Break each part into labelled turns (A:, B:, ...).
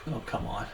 A: Oh, come on.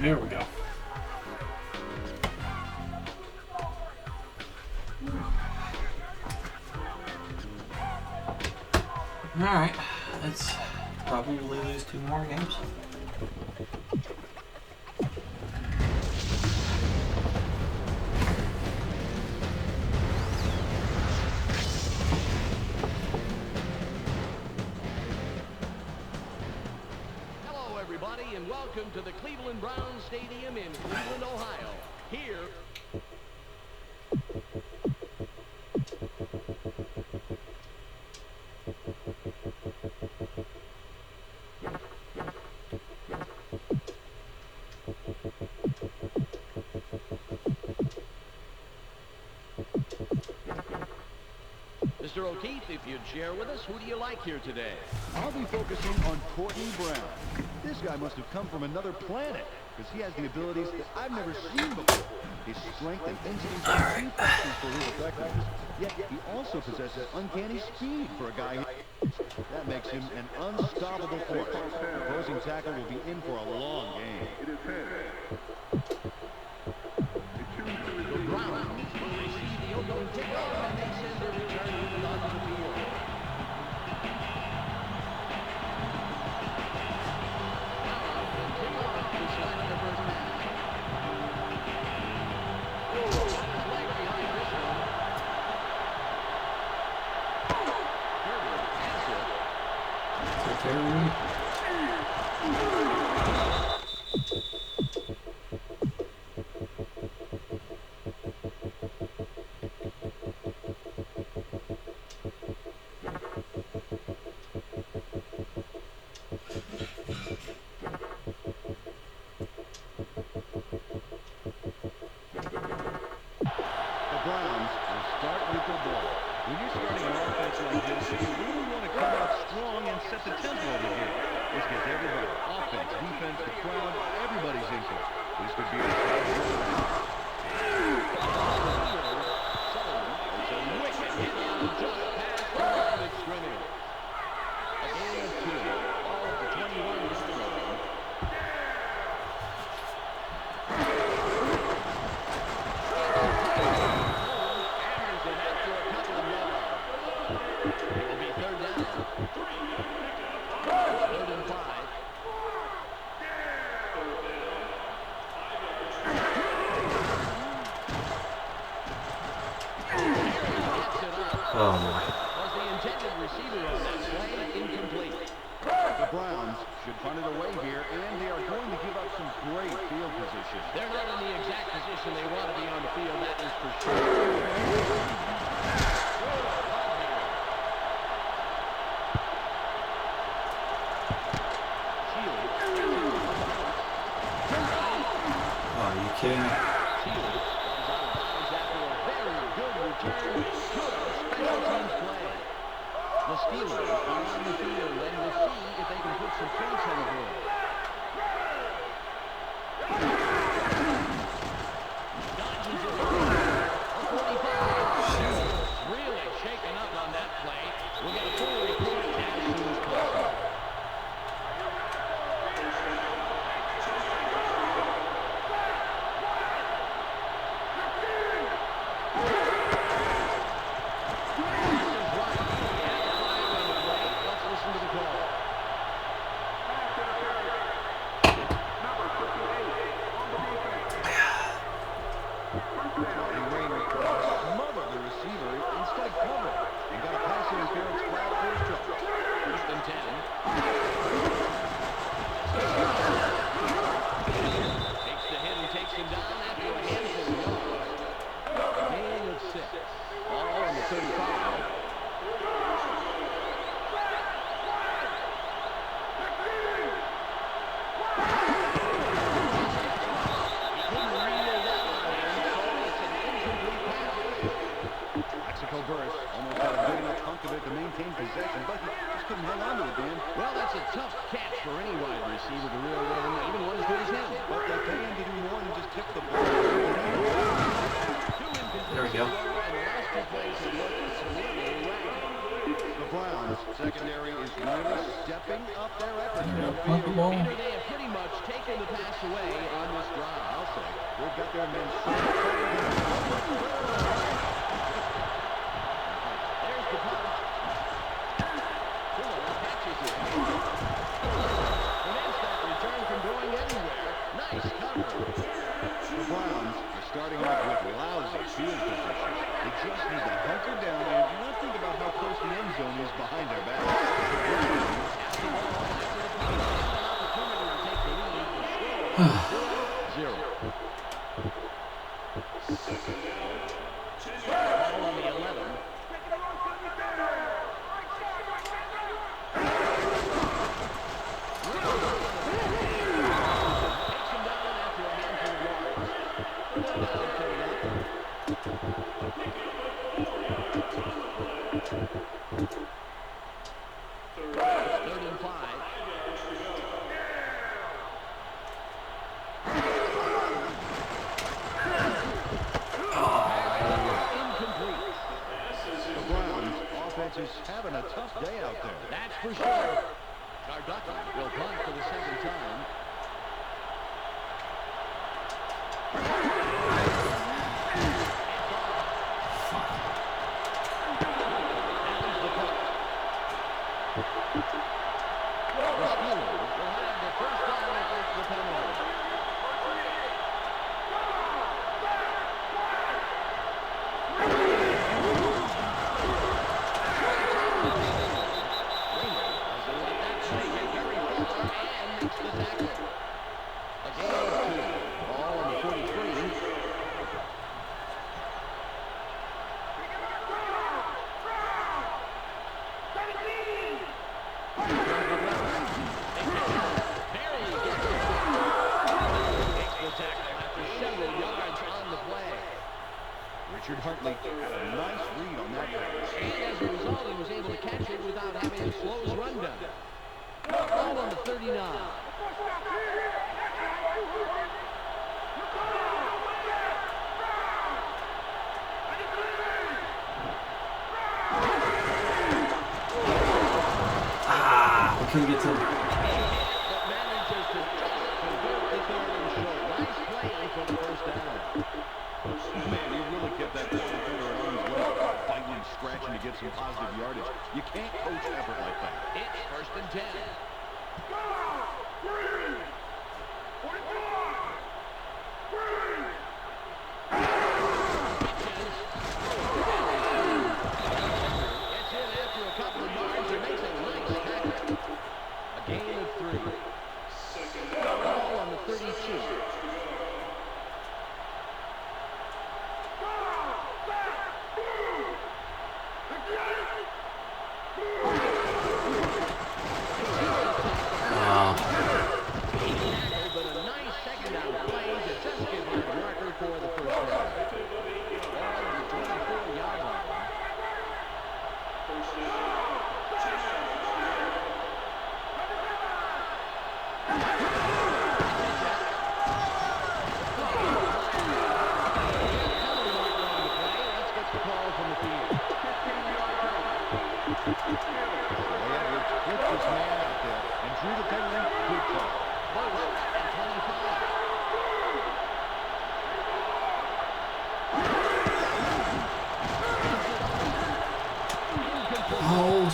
A: There we go. Alright, let's probably lose 2 more games.
B: Hello, everybody, and welcome to the Cleveland Browns Stadium in Cleveland, Ohio. Here... Mr. O'Keefe, if you'd share with us, who do you like here today?
C: I'll be focusing on Courtney Brown. This guy must have come from another planet, because he has the abilities that I've never seen before. His strength and instinct are key factors for his effectiveness. Yet he also possesses uncanny speed for a guy who... That makes him an unstoppable force. The opposing tackle will be in for a long game.
B: The Browns will receive the opening kickoff, and they send their return unit onto the field.
A: Oh my.
B: Was the intended receiver on that play
C: it away here, and they are going to give up some great field position.
B: They're not in the exact position they want to be on the field, that is for sure.
A: Oh, are you kidding me?
B: The Steelers are on the field, and we'll see if they can put some points on the board. Dodges it. A 45. Really shaken up on that play. We'll get a full report as soon as possible. Well, that's a tough catch for any wide receiver to reel in, even one as good as him.
C: But they pay him to do more than just kick the ball.
A: There we go.
C: The Browns' secondary is really stepping up their efforts.
A: Punt the ball.
B: Peter, they have pretty much taken the pass away on this drive.
C: I'll say they've got their men
B: There's the punt. Catches it. Prevents that return from going anywhere. Nice cover.
C: The Browns are starting off with lousy field position. They just need to hunker down and not think about how close the end zone is behind their back.
B: Zero. Ball on the 11. Third and 5. Incomplete.
C: The Browns' offense is having a tough day out there.
B: That's for sure. Carducki will punt for the second time.
C: Richard Huntley had a nice read on that pass.
B: And as a result, he was able to catch it without having to slow his run down. Ball on the 39.
A: We couldn't get to him.
B: But manages to convert the third and short. Nice play for the first down.
C: Man, he really kept that ball defender at arm's length, fighting and scratching to get some positive yardage. You can't coach effort like that.
B: It's first and 10. Gets in after a couple of yards and makes a nice tackle. A gain of 3.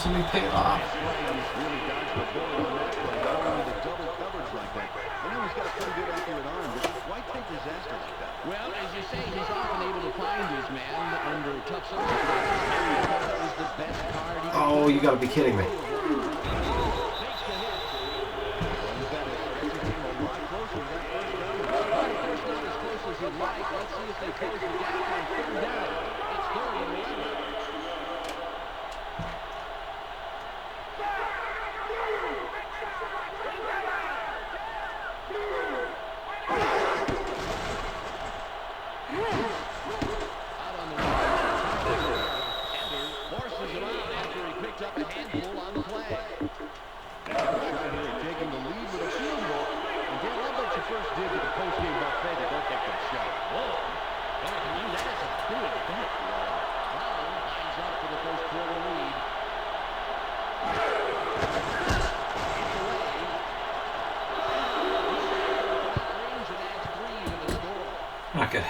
A: Somebody pick it off.
C: Really dodged the bullet on that play. Not only the double coverage like that. I know he's got a pretty good accurate arm, but why take disaster like that?
B: Well, as you say, he's often able to find his man under tough circumstances. That was the best card he could
A: Oh, you gotta be kidding me.
B: takes the hit. First not as close as he'd like. Let's see if they close the gap on third down. It's 3rd and 11. Out on the right. Ender forces him out after he picked up a handful on the play.
C: Shot here at taking the lead with a field goal. And Dan, I'll bet you first did with the post-game buffet to go take that shot.
B: Whoa. Well, I can use that as a good bet. Brown lines up for the first quarter lead. It's away. Range and adds 3 to the score.
A: Not good.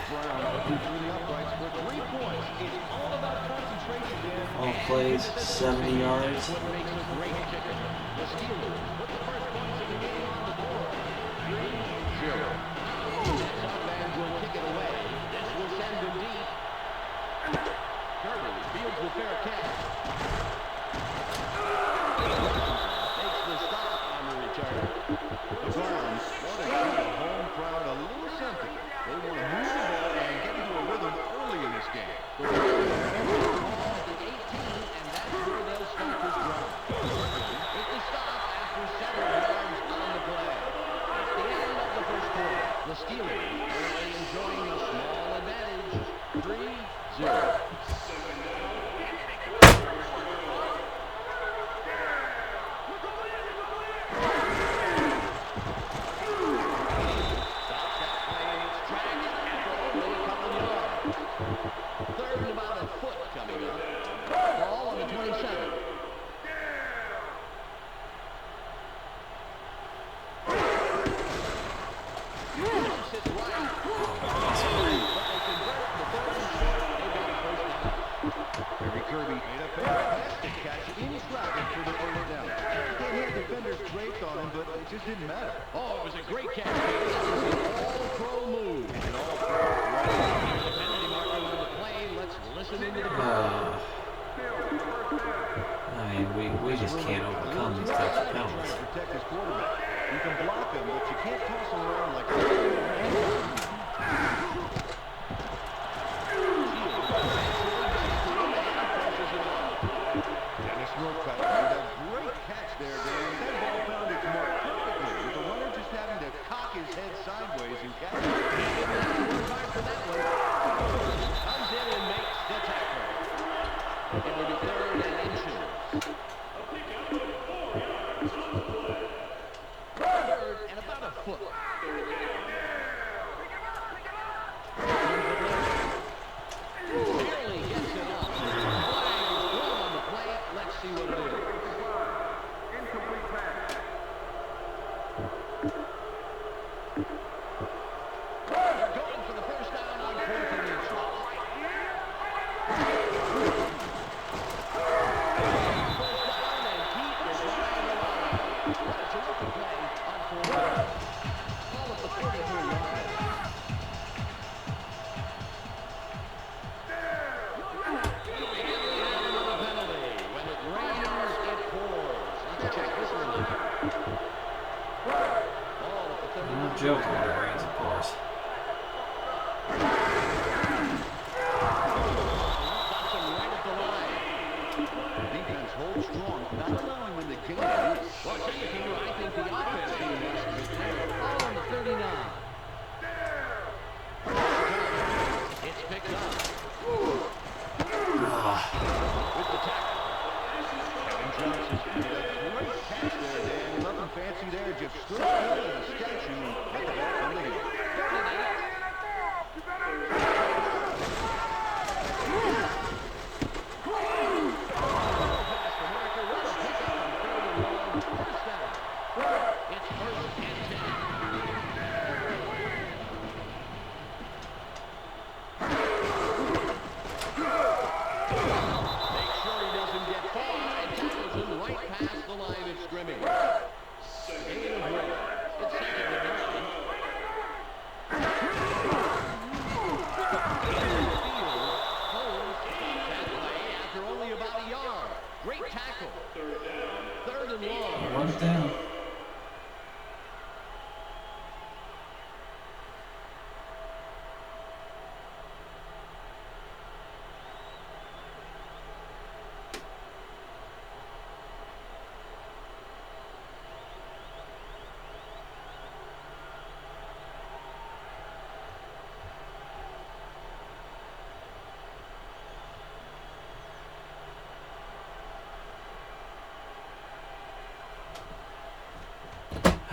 C: Brown looking through the uprights for 3 points. It's all about concentration, Dan.
A: All plays, 70 yards.
B: What makes a great kicker? The Steelers put the first points of the game on the board. 3-0. Southland will kick it away. This will send him deep. Kirby fields the fair catch. Makes the stop on the return.
C: The Browns want to give the home crowd a little something. They want to move the ball and get into a rhythm early in this game.
B: The Browns ball at the 18, and that's where they'll start this drive. With the stop after 7 yards on the play. It's the end of the first quarter. The Steelers currently enjoying a small advantage. 3-0. Stops that play in its tracks after only a couple yards. 3rd and about a foot coming up. Ball on the 27. Sits right. But they convert the 3rd and short. They got a first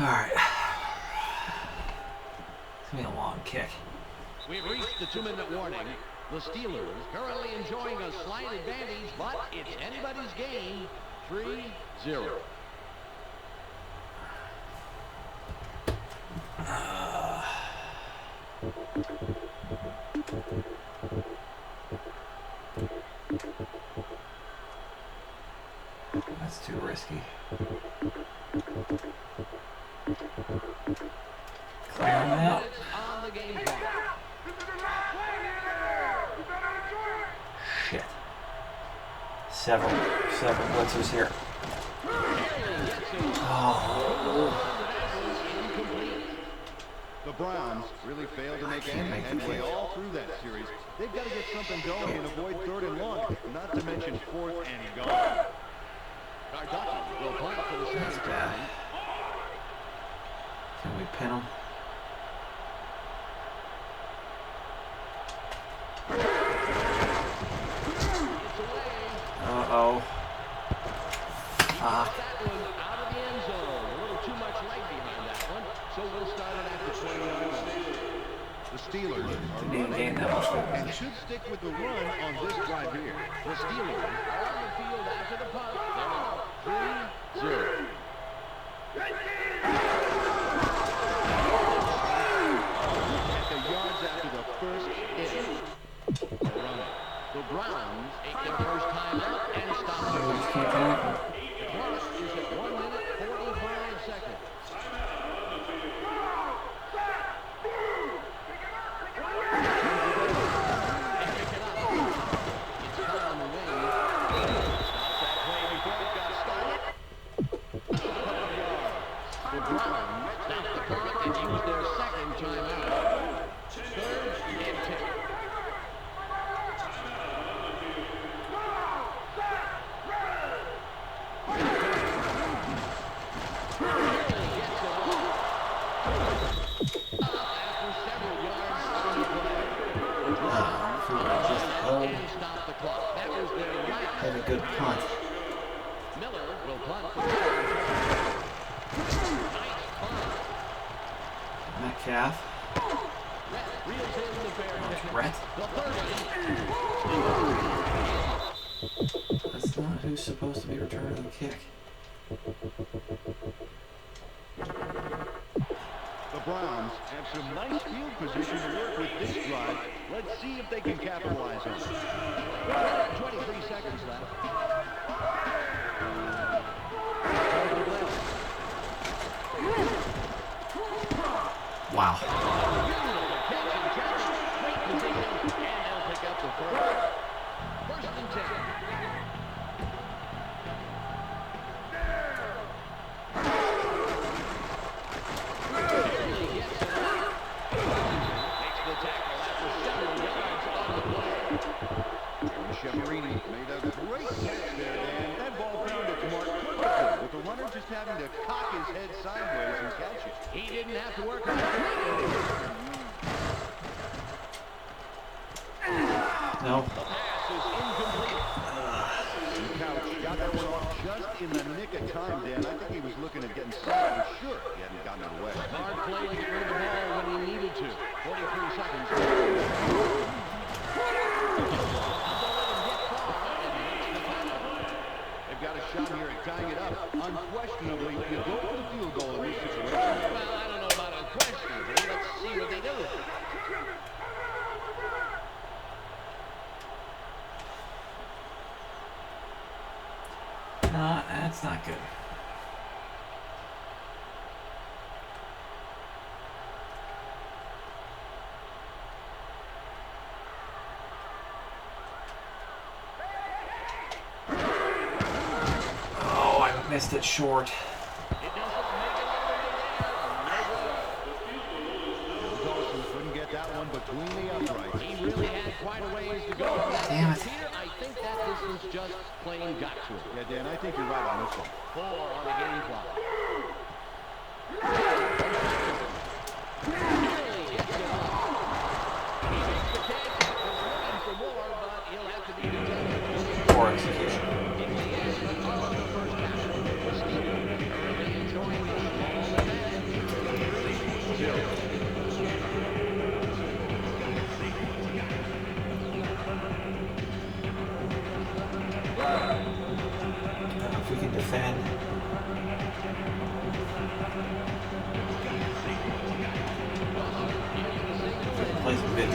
A: Alright. It's gonna be a long kick.
B: We've reached the 2-minute warning. The Steelers currently enjoying a slight advantage, but it's anybody's game. 3-0.
A: That's too risky. Clear him out.
B: On the game clock.
A: Shit. Several blitzers here. Oh.
C: The Browns really failed to make any headway all through that series. They've got to get something going and avoid 3rd and long, not to mention 4th and gone.
B: Cardocchi will punt for the second time.
A: Can we pin him? Uh-oh. Fuck.
B: That one out of the end zone. A little too much leg behind that one. So we'll start it after 20 yards.
C: The Steelers are
A: Didn't even gain that much
C: and
A: football.
C: should stick with the run on this drive here.
B: The Steelers are on the field after the punt. They're up 3-0.
C: At the yards after the first hit.
B: The Browns take their first time out and stop the
A: We just
B: clock.
A: can't tackle.
B: The clock is at 1 minute 45 seconds. The Browns stop the clock and use their second timeout. 3rd and 10. And stop the clock. That was their last.
A: Had a good punt.
B: Miller will punt for nice punt.
A: Metcalf.
B: Rhett reels in the fair.
A: Brett.
B: The third one.
A: That's not who's supposed to be returning the kick.
C: The Browns have some nice field position to work with this drive. Let's see if they can capitalize on it.
B: 23 seconds left.
A: Wow.
B: Great position, and they'll pick up the first. 1st and 10.
C: Chemarini made a great catch there, Dan. That ball found its mark quickly, with the runner just having to cock his head sideways and catch it.
B: He didn't have to work on it.
A: No.
B: The pass is incomplete.
C: Couch got that one off just in the nick of time, Dan. I think he was looking at getting sacked for sure. He hadn't gotten it away.
B: Hard play to get rid of the ball when he needed to. 43 seconds.
C: They've got a shot here at tying it up. Unquestionably, you go for the field goal in this situation.
B: Well, I don't know about unquestionably. Let's see what they do.
A: No, that's not good. Oh, I missed it short.
B: It doesn't make it all the way there.
C: Dawson couldn't get that one between the uprights.
B: He really had quite a ways to go.
A: Damn it.
B: Peter, I think that distance just plain got to him.
C: Yeah, Dan, I think you're right on this one.
B: 4 on the game clock. Nearly gets it off. He makes the catch. He's looking for more, but he'll have to be contented.
A: Poor execution.
B: In the end, on the first half, the Steelers currently enjoying a small advantage.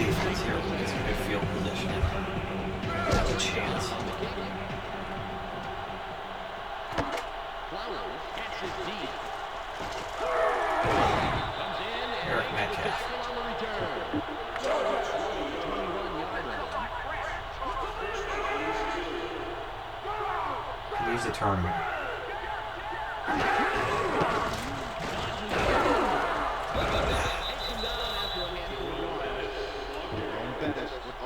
A: defense here. We'll get some good field position. Have a chance.
B: Flowers gets it deep. Comes in and
A: Eric
B: makes the
A: Metcalf.
B: tackle on the return. 21-yard line.
A: Use the turnover.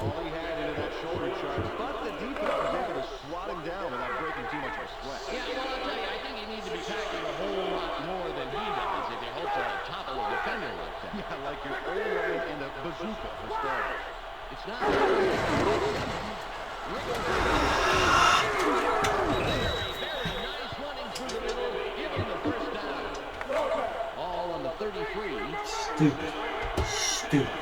C: All he had into that shoulder charge, but the defense was able to swat him down without breaking too much of a sweat.
B: Yeah, well, I'll tell you, I think he needs to be tackling a whole lot more than he does if he hopes to topple a defender like that.
C: Yeah, like your O-line and a bazooka for starters.
B: It's not. Very nice running through the middle. Give him the first down. All on the 33.
A: Stupid. Stupid.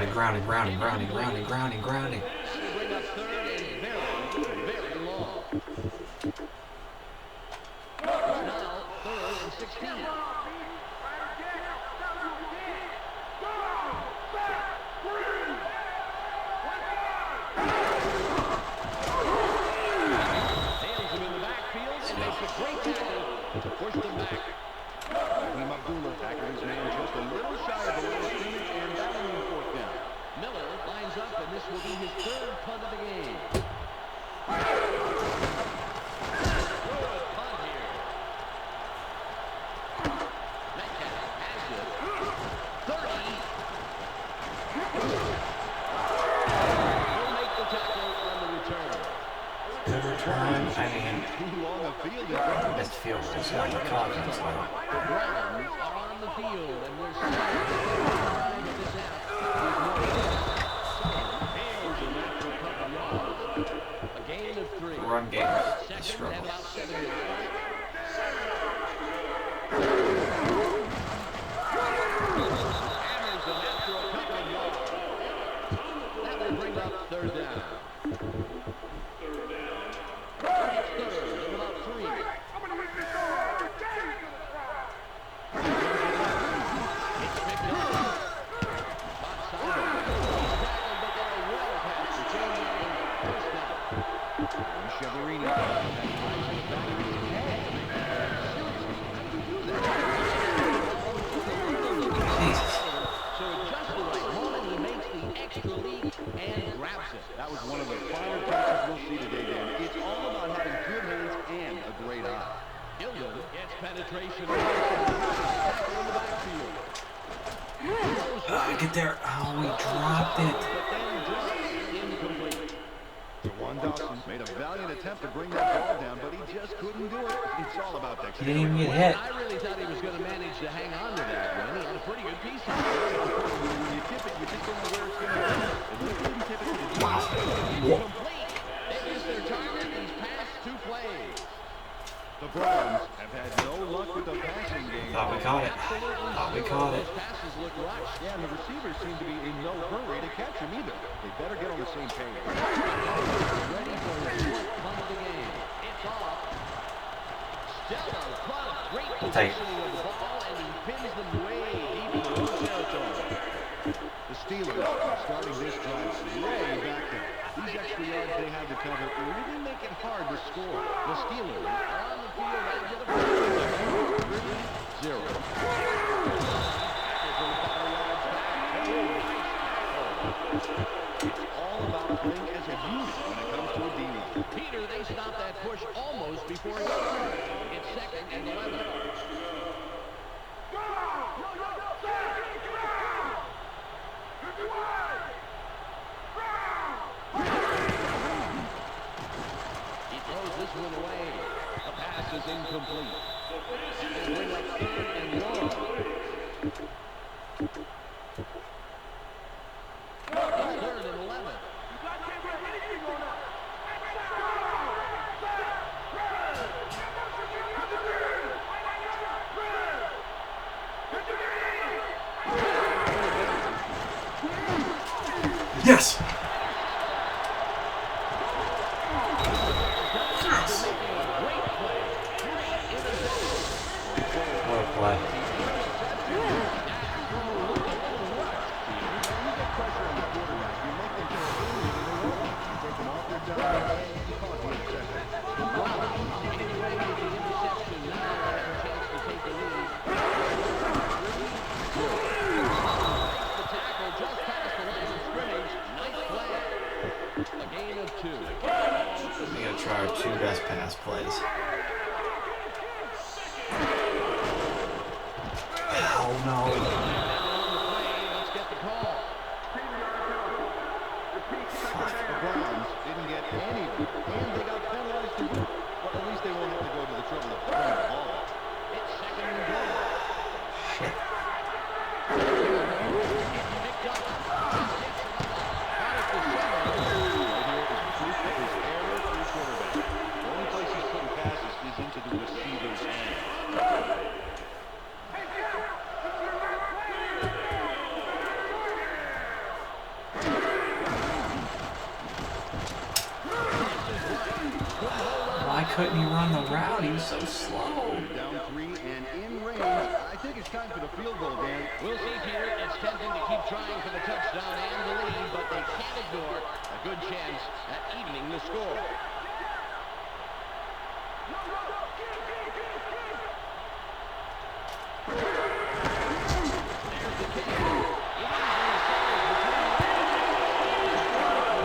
A: Grounding.
B: Bring up third and very long. It's now third and 16. Nails him in the backfield and makes a great tackle to push them back.
C: Abdullah tackled his man just a little shy of the line of scrimmage, and that will be fourth down.
B: Miller lines up, and this will be his third punt of the game. Good punt here. Metcalf has it. 30. He'll make the tackle on the return.
A: Good return. I mean,
C: Too long a field in front of
A: best field goal is not the confidence though.
B: The Browns are on the field, and we'll see at this half. A gain of 3.
A: Run game.
B: Second
A: Struggle.
B: and about 7 yards. Hammers them after a couple of yards. That will bring up third down. It's third and about 3. It's picked up. Box sideline. He's tackled, but they'll well past the chain line. First down.
C: Cheverini.
A: Jesus.
B: So at just the right moment, he makes the extra leap and grabs it.
C: That was one of the finer catches we'll see today, Dan. It's all about having good hands and a great eye.
B: Gilden gets penetration. Tackle in the backfield.
A: Get there. Oh, we dropped it.
B: But then drops incomplete.
C: Jawan Dawson made a valiant attempt to bring that ball down, but he just couldn't do it. It's all about
A: He
C: dexterity.
A: didn't even get hit.
B: I really thought he was going to manage to hang on to that one. He had a pretty good piece of it.
C: When you tip it, you just don't know where it's going to go. And he didn't tip it to the
A: Wow.
B: Complete. They missed their target these past 2 plays.
C: The Browns have had no luck with the passing game.
A: Thought we caught it.
B: Absolutely
A: Thought we
B: still.
A: caught it.
B: Those passes look rushed.
C: Yeah, and the receivers seem to be in no hurry to catch him either. They better get on the same page.
B: Ready for his fourth punt of the game. It's off. Stellar punt. Great
A: Take it.
B: positioning of the ball, and he pins them way deep in the own territory.
C: The Steelers are starting this drive way back there. These extra yards they had to cover really make it hard to score.
B: The Steelers are on the field after the 3-0.
C: It's all about playing as a unit when it comes to a D-line.
B: Peter, they stopped that push almost before it started. It's second and 11. He throws this one away. The pass is incomplete. They bring up third and long. It's
A: Yes! What a play. We gotta try our 2 best pass plays. Oh no.
B: Let's get the call.
C: The Browns didn't get any, and they got penalized to boot. But at least they won't have to go to the trouble of throwing the ball.
B: It's second and goal.
A: Shit.
B: Picked up.
C: The only place he's putting passes is into the receiver's hands.
A: Why couldn't he run the route? He was so slow.
C: Down 3 and in range. I think it's time for the field goal, Dan.
B: We'll see, Peter. It's tempting to keep trying for the touchdown and the lead, but they can't ignore a good chance at evening the score.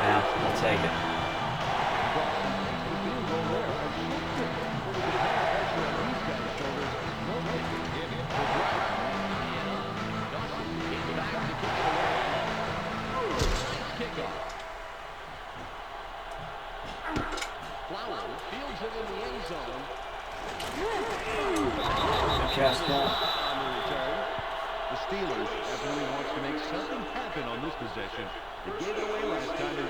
A: Now, I'll take it.
B: Flowers fields it in the end zone.
A: Good catch, ball.
C: On the return, the Steelers definitely wants to make something happen on this possession. They gave it away last time.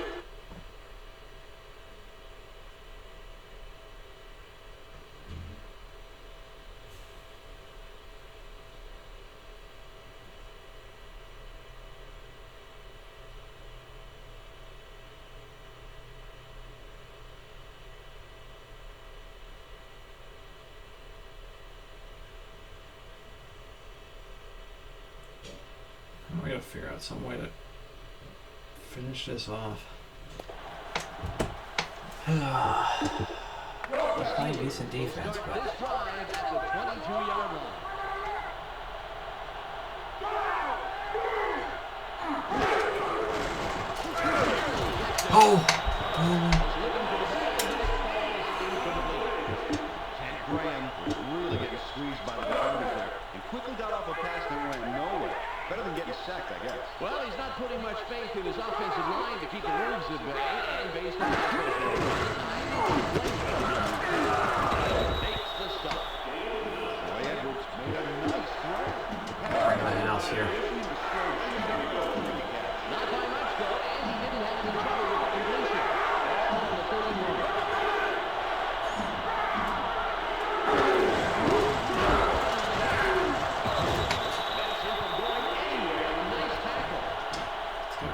A: We gotta figure out some way to finish this off. We're playing decent defense, but
B: This drive at the 22-yard line.
A: oh,
C: Graham was really getting squeezed by the defenders there and quickly got off a pass that went nowhere. Better than getting sacked, I guess.
B: Well, he's not putting much faith in his offensive line to keep the wolves at bay, and based on that takes the stop.
C: Roy Edwards made a nice throw.
A: bring my house here.
B: Not by much, though, and he didn't have any trouble with the completion. All on the 31.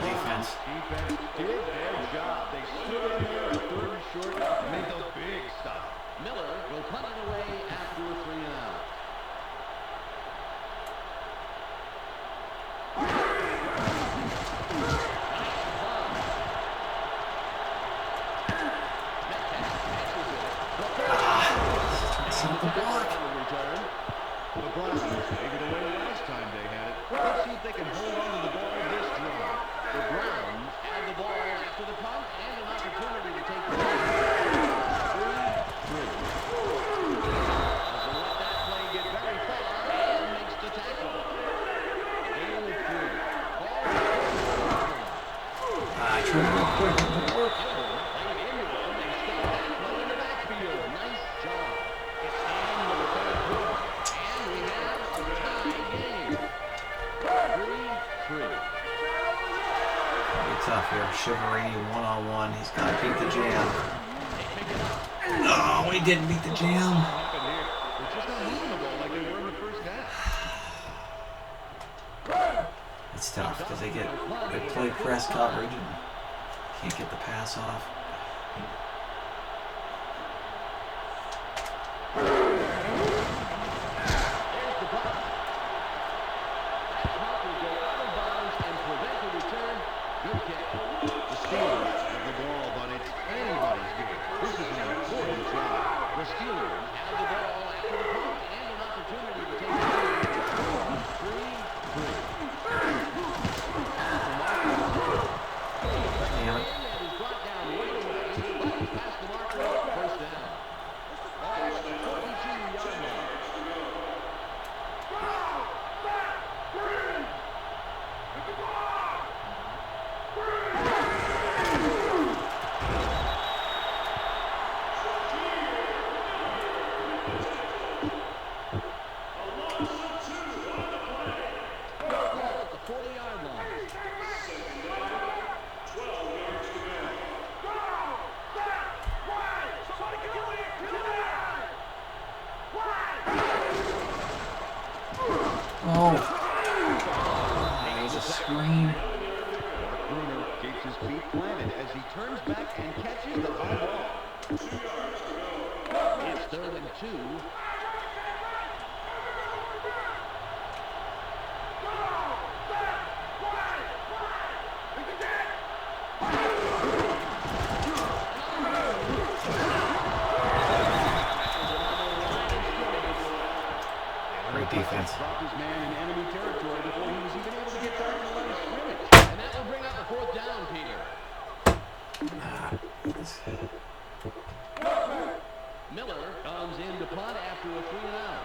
A: Defense.
C: Defense did their job. They stood in there at 3rd and short and made those big stops.
B: Miller will punt it away after a 3 and out.
A: Set up the block.
C: The Browns gave it away last time they had it. Let's see if they can hold on to the ball this drive.
B: The Browns have the ball after the punt and an opportunity to take the lead. 3-3. Doesn't let that play get very far and makes the tackle. Gain of 3.
A: I tried real quick. It didn't work.
B: Playing into him. They stop that play in the backfield. Nice job. It's in with the 3rd quarter. And we have a tie game. 3-3.
A: Be tough here. Shiverini one-on-one. He's got to beat the jam. No, he didn't beat the jam.
C: Happened here. They're just not moving the ball like they were in the first half.
A: It's tough. because they play press coverage and can't get the pass off. Defense.
C: Dropped his man in enemy territory before he was even able to get back to the line of scrimmage.
B: And that will bring up the 4th down, Peter. Miller comes in to punt after a 3-and-out.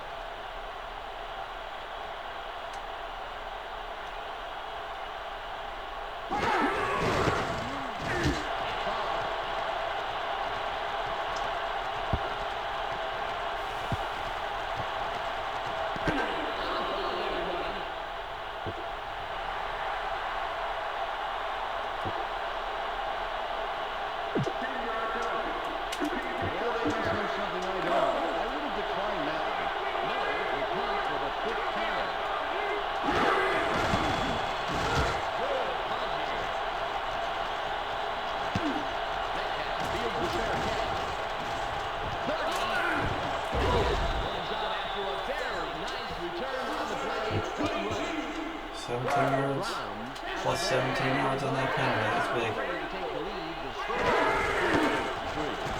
A: Plus 17 yards on that penalty. That's big.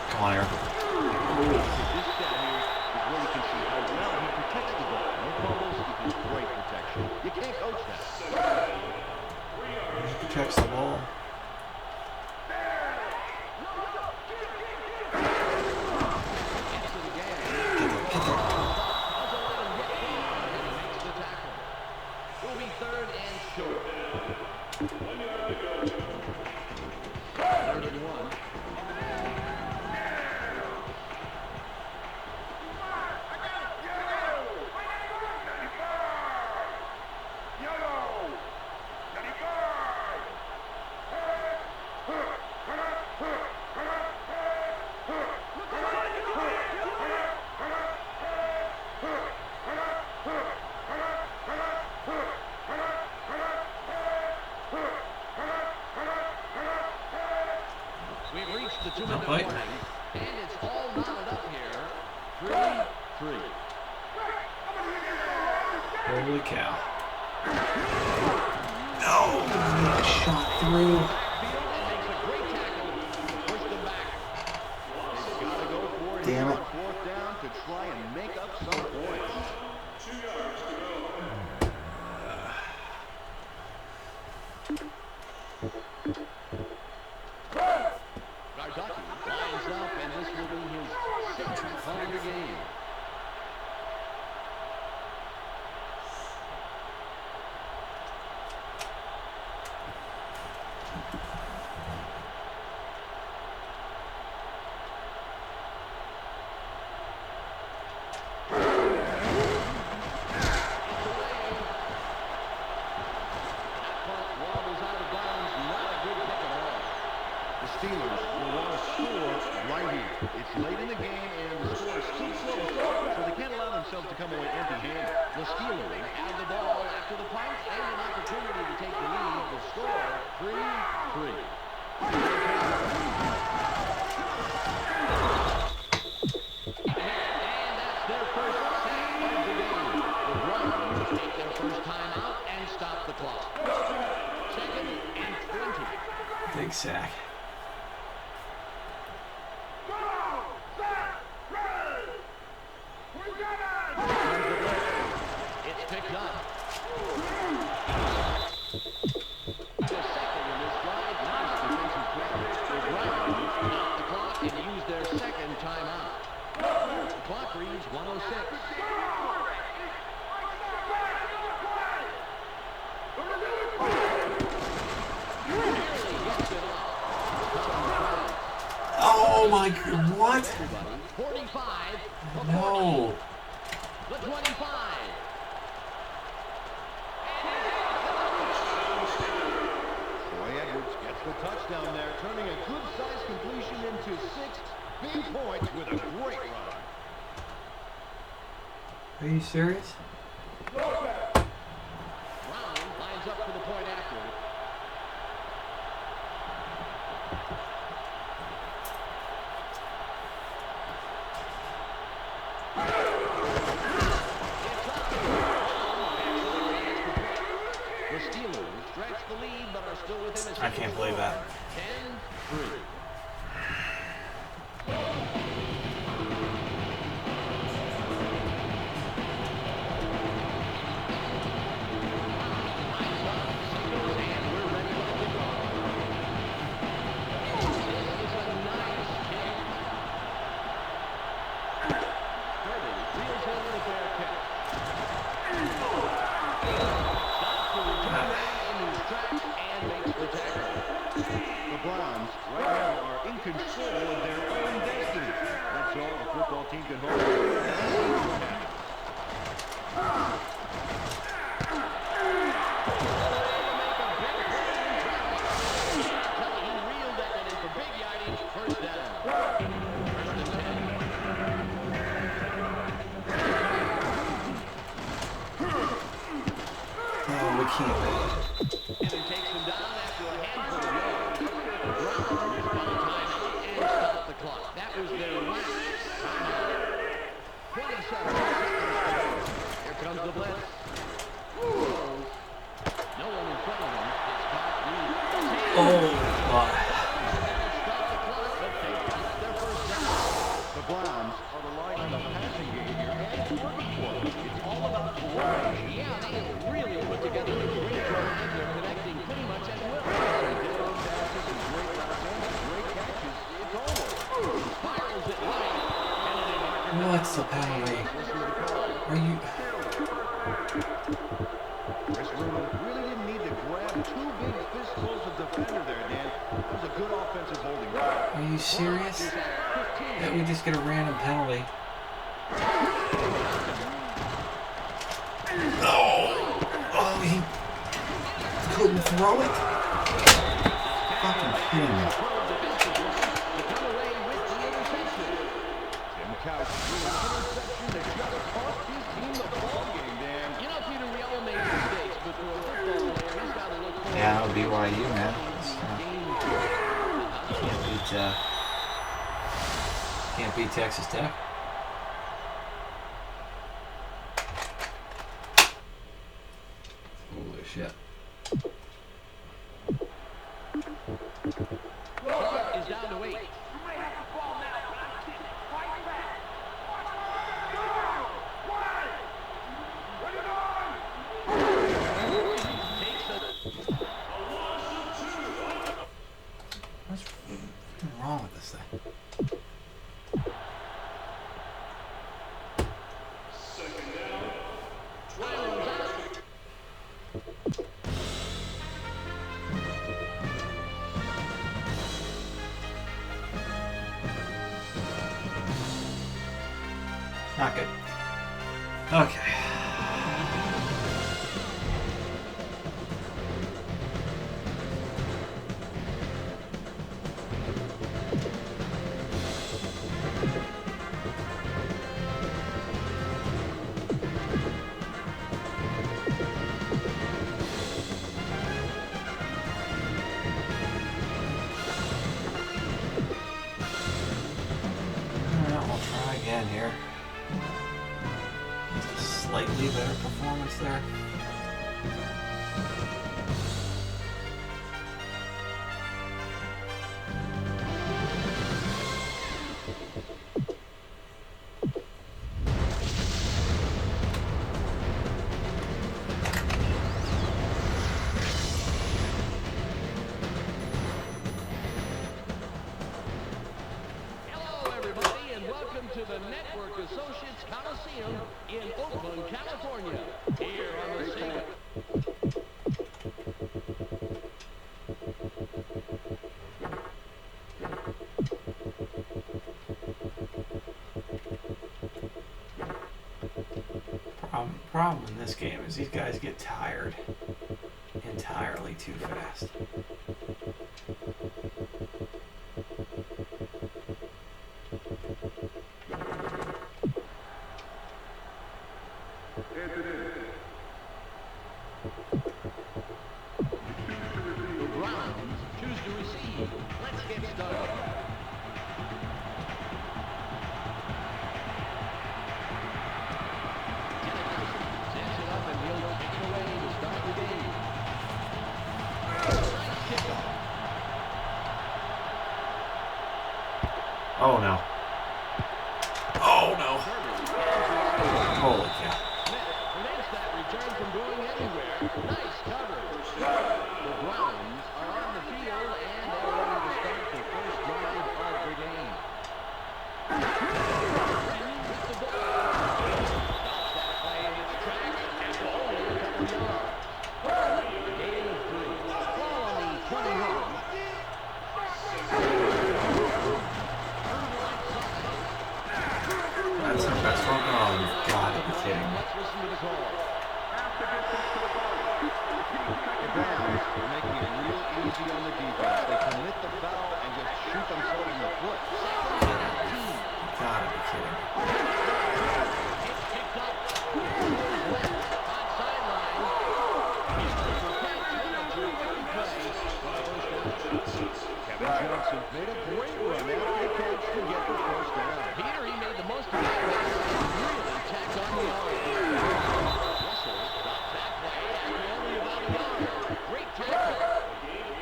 A: Come on, Eric.
C: This stat here is where you can see how well he protects the ball. No fumbles, he has great protection. You can't coach that.
A: He protects the ball.
B: Not right. And it's all knotted up here. 3-3.
A: Holy cow. No! Shot through. Damn it.
C: 4th down to try and make up some points. 2 yards to go.
B: Kentucky lines up, and this will be his 6th punt of the game.
C: Steelers will want to score right here. It's late in the game, and the score is still close, so they can't allow themselves to come away empty-handed.
B: The Steelers have the ball after the punt and an opportunity to take the lead. The score, 3-3. And that's their first sack of the game. The Browns take their first time out and stop the clock. 2nd and 20.
A: Big sack.
B: It's picked up. The second in this drive. Nice defensive play. The Browns stop the clock and use their second timeout. The clock reads 1:06. Nearly gets it off.
A: Oh my god, what?
B: 45.
A: No.
B: The 25.
C: Troy Edwards gets the touchdown there, turning a good-sized completion into 6 big points with a great run.
A: Are you serious?
B: Brown lines up for the point after. The Steelers stretch the lead, but are still within a
A: I can't believe that.
B: 10-3.
C: The Browns right now are in control of their own destiny. That's all the football team can hope for.
B: He reeled that one in for big yardage. First down. First and 10.
A: Oh, we can't.
B: And it takes him down after a handful of yards. The Browns call timeout and stop the clock. That was their last timeout. 27 seconds to go. Here comes the blitz. No one in front of him. It's caught deep.
A: Oh my.
B: Stop the clock, but they got their first down.
C: The Browns are relying on the passing game here, and it's working for them. It's all about coordination.
B: Yeah, they have really put together a great drive. They're connecting pretty much at will.
C: Dead on passes and great routes and great catches. It's over.
B: Spirals it right. Kennedy Martin.
A: What's the penalty? Are you?
C: Chris Ruben really didn't need to grab 2 big fistfuls of defender there, Dan. That was a good offensive holding call.
A: Are you serious? That we just get a random penalty? Oh, he couldn't throw it? Fucking kidding me.
C: Tim Couch threw an interception that just cost his team the ball game, Dan.
B: You know, Peter, we all make mistakes, but for a football player, he's got to look forward.
A: Yeah, BYU, man. Can't beat Texas Tech. Holy shit.
B: Clock is down to 8.
A: What's wrong with this thing? Not good. Okay. slightly better performance there.
B: To the Network Associates Coliseum in Oakland, California, here on the Sega.
A: Problem in this game is these guys get tired entirely too fast. Oh no. Oh no. Holy cow.
B: Prevents that return from going anywhere. Nice coverage. The Browns are on the field and they're ready to start the first drive of the game. With the ball. Stops that play in its tracks and only a couple yards. Gain of 3. Ball on the 21.
A: That's our best one. Oh, you've got to be kidding me.
B: Let's listen to the call.
C: The Browns are making it real easy on the defense. They commit the foul and just shoot themselves in the foot.
A: You've got to be kidding me.
B: It's picked up. Goes left. On sideline. Uses the catch. And a terrific play for the first down.
C: Kevin Johnson made a great run after the catch to get the first down.
B: Peter, he made the most of that run and really tacked on the arm. Russell stops that play after only about a yard. Great tackle.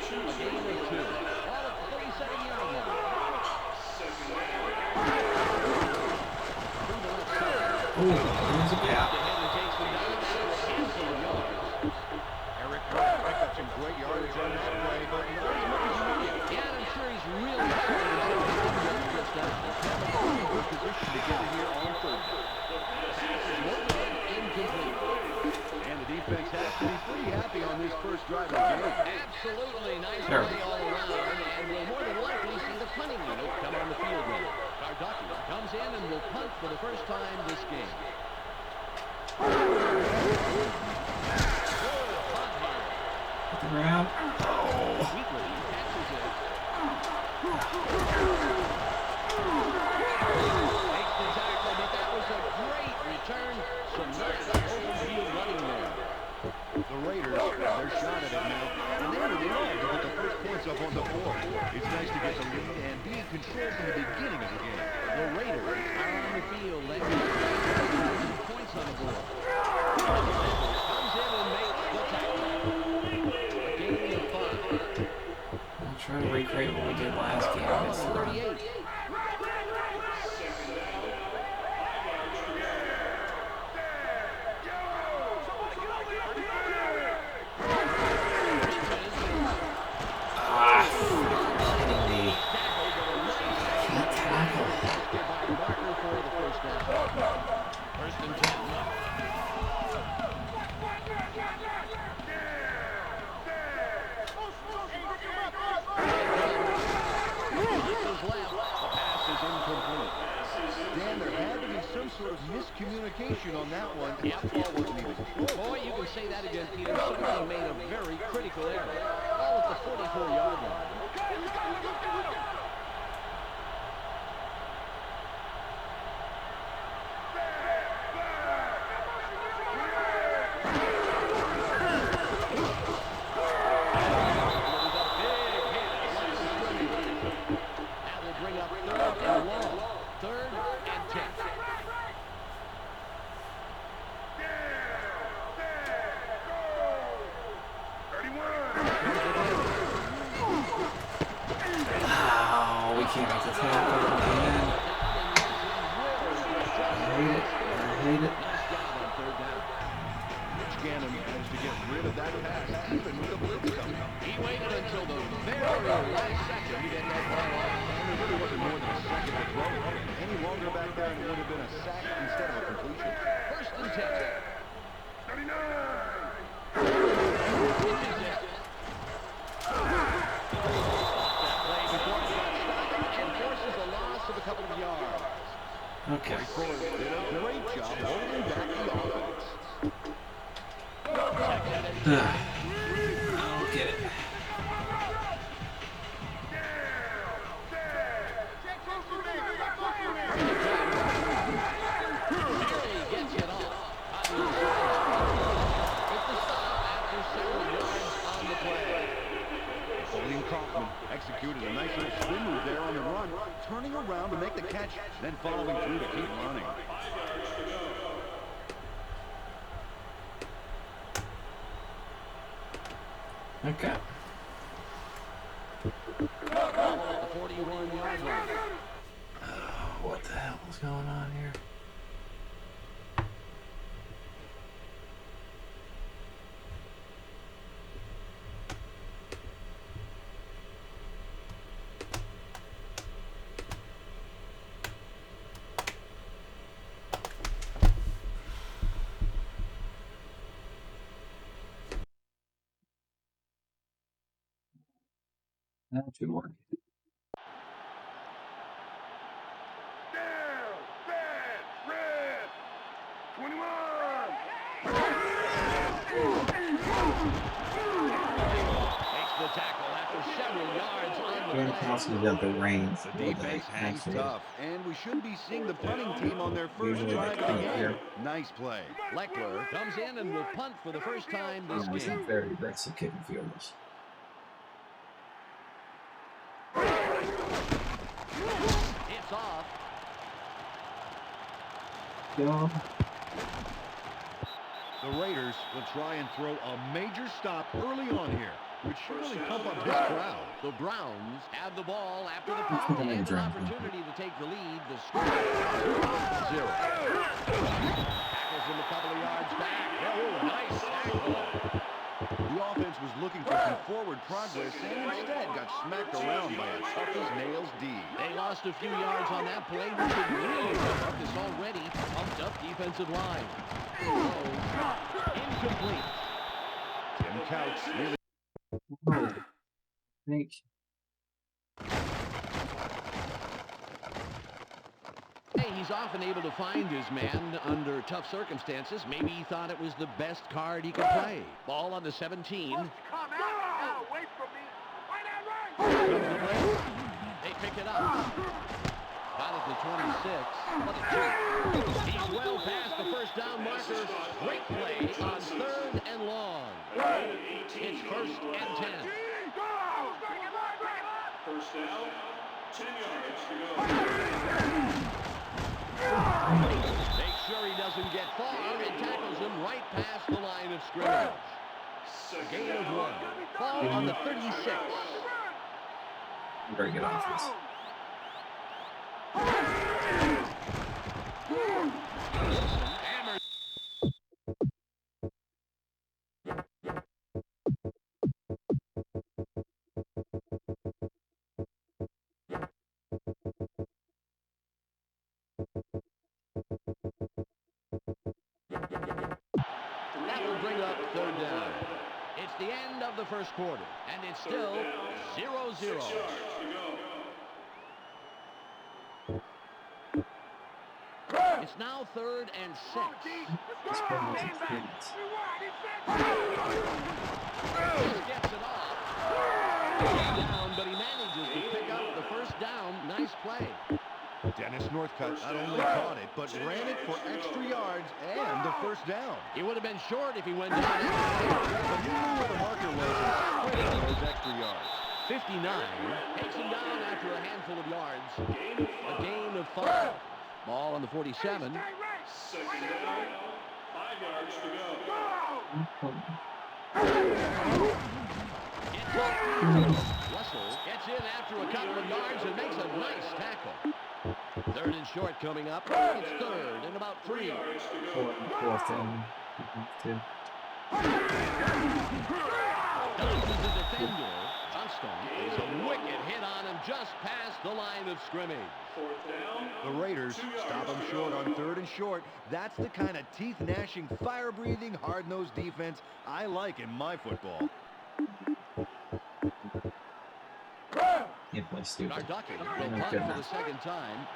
B: A gain of 2. All at the 37-yard line.
A: Ooh, there's a gap.
B: Takes them down to a handful of yards.
C: Eric Wright picked up some great yardage on this play, but not as much as he needed.
B: Yeah, I'm sure he's really excited about this just now.
C: In good position to get it here on third down.
B: Incomplete.
C: And the defense has to be pretty happy on this first drive of the game.
B: Absolutely nice
A: There.
B: play all around, and we'll more than likely see the punting unit come on the field now. Cardocchi comes in and will punt for the first time this game. Good punt here.
A: Hit the ground. Oh.
B: Wheatley catches it. Makes the tackle, but that was a great return. Some nice open field running there.
C: The Raiders have their shot at it now, and they would love to put the first points up on the board. It's nice to get the lead and be in control from the beginning of the game.
B: The Raiders are on the field. They have points on the board. Comes in and makes the tackle. A gain of 5.
A: I'll try to recreate what we did last game. It's the run.
B: 38. First and 10.
C: Dan, there had to be some sort of miscommunication on that one.
B: Yep.
C: The ball wasn't even close.
B: Boy, you can say that again, Peter. Somebody made a very critical error. All at the 44-yard line. That will bring up 3rd and long. 3rd and 10.
A: can't make the tackle again. I hate it. I hate it.
B: Nice job on third down.
C: Gannon managed to get rid of that pass, even with the blitz coming.
B: He waited until the very last second to get that ball off.
C: And there really wasn't more than a second to throw. Any longer back there, and it would have been a sack instead of a completion.
B: First and 10.
C: 39! Of a couple of yards.
A: Okay.
C: Did a great job holding back the offense.
A: I don't get it.
B: Barely gets it off. It's the stop after several yards on the play.
C: William Kaufman executed a nice little spin move there on the run, turning around to make the catch, then following through to keep running.
A: Okay.
B: At the 41-yard line.
A: What the hell is going on here? That should work.
D: Down, bad, red, 21.
B: Takes the tackle after several yards on the
A: Graham
B: play.
A: Thompson got the range.
C: The defense hangs tough, and we should be seeing the punting team on their first
A: Usually
C: drive
A: they
C: of the
A: punt
C: game.
A: here.
C: Nice play.
B: Leckler comes in and will punt for the first time this
A: He's
B: game.
A: not very aggressive kicking field goals.
B: It's off.
A: Yeah.
C: The Raiders will try and throw a major stop early on here, which should really pump up this crowd.
B: The Browns have the ball after the
A: Let's
B: punt
A: put them in
B: and an
A: drive.
B: opportunity to take the lead. The score is 0. Tackles him a couple of yards back. Oh, nice tackle.
C: The offense was looking for some forward progress and instead got smacked around by a tough-as-nails D.
B: They lost a few yards on that play, which would really pump up this already pumped up defensive line. Oh, incomplete.
C: Tim Couch really...
A: Oh. Thanks.
B: Hey, he's often able to find his man under tough circumstances. Maybe he thought it was the best card he could play. Ball on the 17.
D: Come out now, away from me. Right.
B: They pick it up. Got it to 26. What a chip. He's well past the first down marker. Great play on 3rd and long. It's 1st and 10.
D: First down, 10 yards to go.
B: Make sure he doesn't get far. It tackles him right past the line of scrimmage. Gain of 1. Ball on the 36.
A: Very good offense.
B: Hammered. That will bring up 3rd down. It's the end of the first quarter, and it's still 0-0. It's now 3rd and 6.
A: This promo's experience.
B: Just gets it off. Down, but he manages to pick up the first down. Nice play.
C: Dennis Northcutt not only caught it, but ran it for extra yards and the first down.
B: He would have been short if he went down.
C: But he knew where the marker was and sprayed on those extra yards.
B: 59 takes him down after a handful of yards. A gain of 5. Ball on the 47.
D: Second down, 5 yards to go.
B: Less tackle. Gets in after a couple of yards and makes a nice tackle. 3rd and short coming up. It's 3rd and about 3.
E: Fourth and two.
B: Dodges the defender. Johnston is a wicked hit on him just past the line of scrimmage.
C: The Raiders stop them short on 3rd and short. That's the kind of teeth-gnashing, fire-breathing, hard-nosed defense I like in my football.
E: Can't play stupid.
B: Narducky will
E: Oh,
B: punt
E: goodness.
B: for the second time.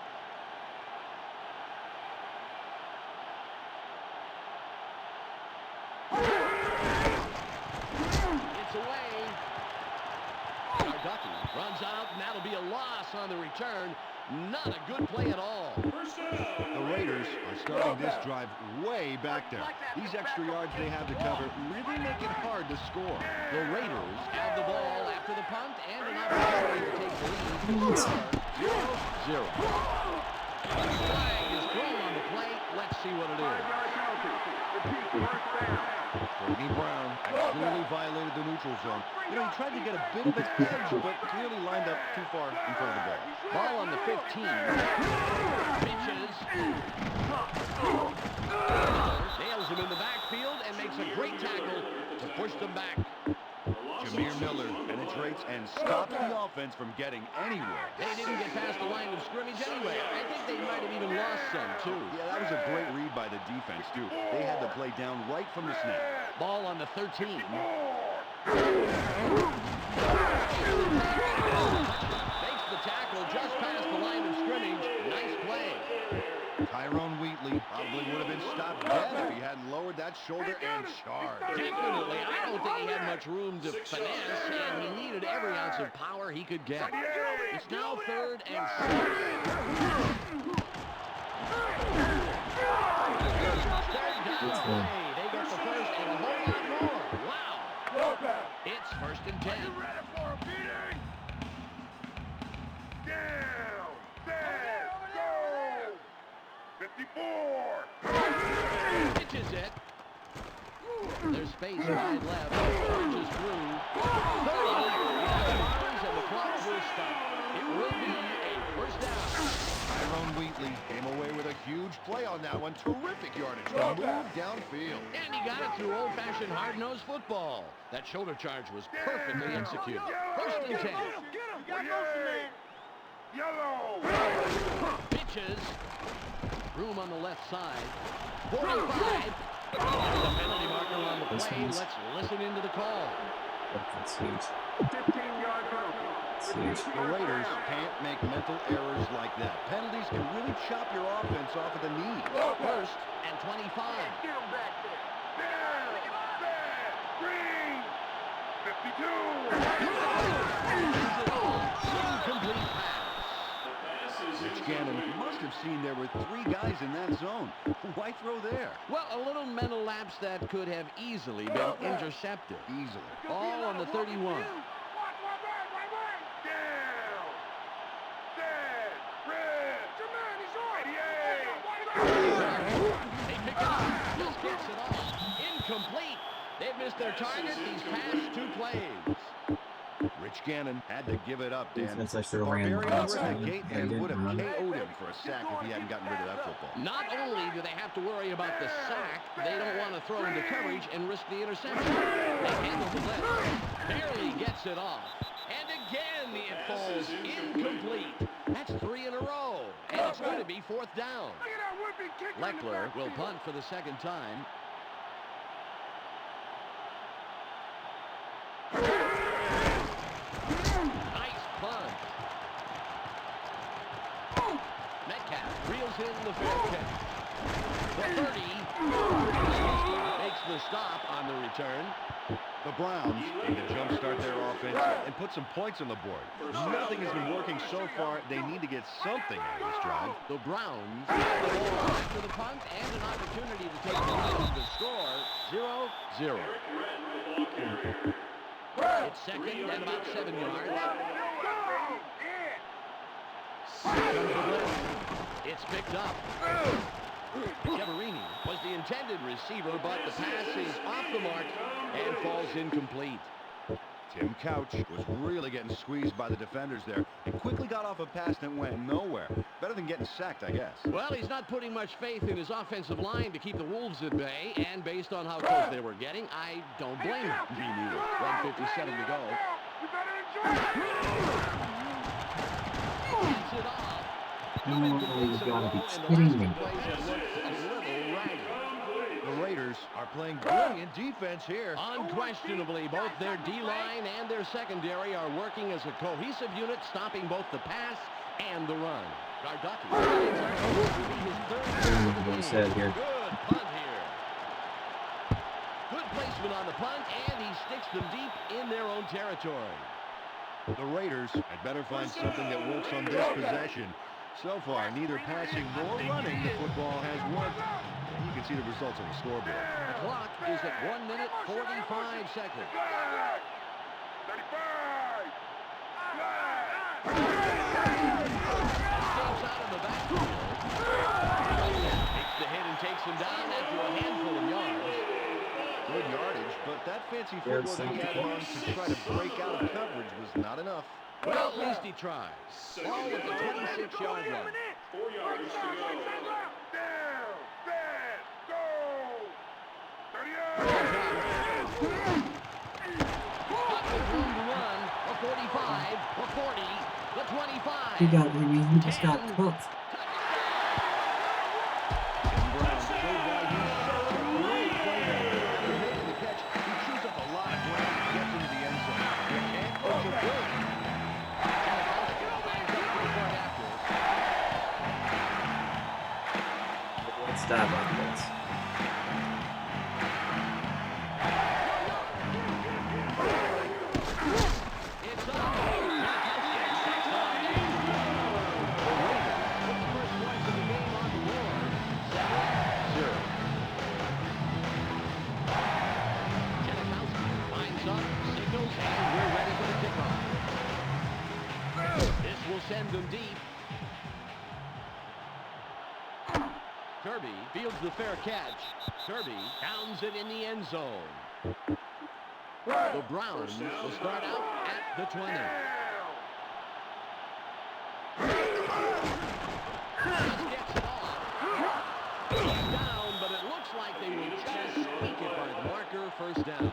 B: It's away. Narducky runs out, and that'll be a loss on the return. Not a good play at all.
C: The Raiders are starting this drive way back there. These extra yards they have to cover really make it hard to score.
B: The Raiders have the ball after the punt and an opportunity to take the lead. 0-0. Flag is thrown on the play. Let's see what it is.
C: Courtney Brown clearly violated the neutral zone. You know, he tried to get a bit of an edge, but clearly lined up too far in front of the ball.
B: Ball on the 15. Pitches. Nails him in the backfield and makes a great tackle to push them back.
C: Jameer Miller penetrates and stops the offense from getting anywhere.
B: They didn't get past the line of scrimmage anyway. I think they might have even lost some, too.
C: Yeah, that was a great read by the defense, too. They had the play down right from the snap.
B: Ball on the 13. Makes the tackle just past the line of scrimmage. Nice play.
C: Tyrone Wheatley probably would have been stopped dead if he hadn't lowered that shoulder and charged.
B: Definitely. I don't think he had much room to finesse, and he needed every ounce of power he could get. It's now 3rd and 6. Third down play. They get the first and a whole lot more. Wow. It's 1st and 10.
F: Down, set, go! 54!
B: Pitches it. There's space wide left. Punches through. 30. And the clock will stop. It will be a 1st down.
C: Tyrone Wheatley came away with a huge play on that one. Terrific yardage to move downfield.
B: And he got it through old-fashioned hard-nosed football. That shoulder charge was perfectly executed. 1st and 10.
F: Yellow!
B: Pitches. Room on the left side. 45. The penalty marker on the play. Let's listen into the call.
E: That's huge.
F: 15-yard penalty.
E: It's huge.
C: The Raiders can't make mental errors like that. Penalties can really chop your offense off at the knees.
B: 1st and 25.
F: Get him back there. Down, set, green! 52!
B: Incomplete pass.
C: Rich Gannon must have seen there were 3 guys in that zone. Why throw there?
B: Well, a little mental lapse that could have easily been intercepted.
C: Easily.
B: Ball on the 31.
F: Down, set, red! Jermaine, he's on! 88!
B: They pick it up. Just gets it off. Incomplete. They've missed their target these past 2 plays.
C: Rich Gannon had to give it up, Dan.
E: Defense I should have ran
C: Barbarians were at
E: outside.
C: the gate
E: Yeah,
C: and
E: he
C: would have
E: didn't run.
C: KO'd him for a sack if he hadn't gotten rid of that football.
B: Not only do they have to worry about the sack, they don't want to throw into coverage and risk the interception. They handle the blitz. Barely gets it off. And again, it falls incomplete. That's 3 in a row. And it's going to be 4th down.
F: Look at that whipping kick in the
B: Leckler will
F: backfield.
B: punt for the second time. Nice punt. Metcalf reels in the fair catch. The 30 makes the stop on the return.
C: The Browns need to jumpstart their offense and put some points on the board. Nothing has been working so far. They need to get something out of this drive.
B: The Browns have the ball after the punt and an opportunity to take the lead to score 0-0. It's 2nd and about 7 yards. Here comes the blitz. It's picked up. Chiaverini was the intended receiver, but the pass is off the mark and falls incomplete.
C: Tim Couch was really getting squeezed by the defenders there and quickly got off a pass that went nowhere. Better than getting sacked, I guess.
B: Well, he's not putting much faith in his offensive line to keep the Wolves at bay, and based on how close they were getting, I don't blame him.
C: Me neither.
B: 1:57 to go.
F: You better enjoy it.
B: Gets it off.
E: Oh, you gotta be kidding me.
B: Plays have looked a little ragged.
C: The Raiders are playing brilliant defense here.
B: Unquestionably, both their D-line and their secondary are working as a cohesive unit, stopping both the pass and the run. Garducki lines up to be his third
E: I
B: goal
E: don't
B: of
E: know
B: the
E: what he
B: game.
E: said here.
B: Good punt here. Good placement on the punt, and he sticks them deep in their own territory.
C: The Raiders had better find something that works on this possession. So far, neither passing nor running the football has worked. And you can see the results on the scoreboard.
B: The clock is at 1 minute 45 seconds.
F: Flag. 35. Flag.
B: Escapes out of the backfield. Takes the hit and takes him down after a handful of yards.
C: Good yardage, but that fancy
E: There's
C: footwork he had
E: something.
C: on to try to break out of coverage was not enough.
B: Well, at least he tries. Ball at the 26-yard line.
D: 4 yards to go.
F: Down. Set. Go. 38.
B: Got the room to run. A 45, a 40, the 25.
E: He just got cooked.
C: Tim Brown showed why he's such a great playmaker. After making the catch, he chews up a lot of ground and gets into the end zone. You can't coach a play.
E: Let's dive like this.
B: It's up. The Raiders put the first points of the game on the board. 7-0. Janikowski lines up, signals, and we're ready for the kickoff. This will send them deep. Kirby fields the fair catch. Kirby downs it in the end zone. The Browns will start out at the 20. Just gets it off. Down, but it looks like they will just sneak it by the marker. First down.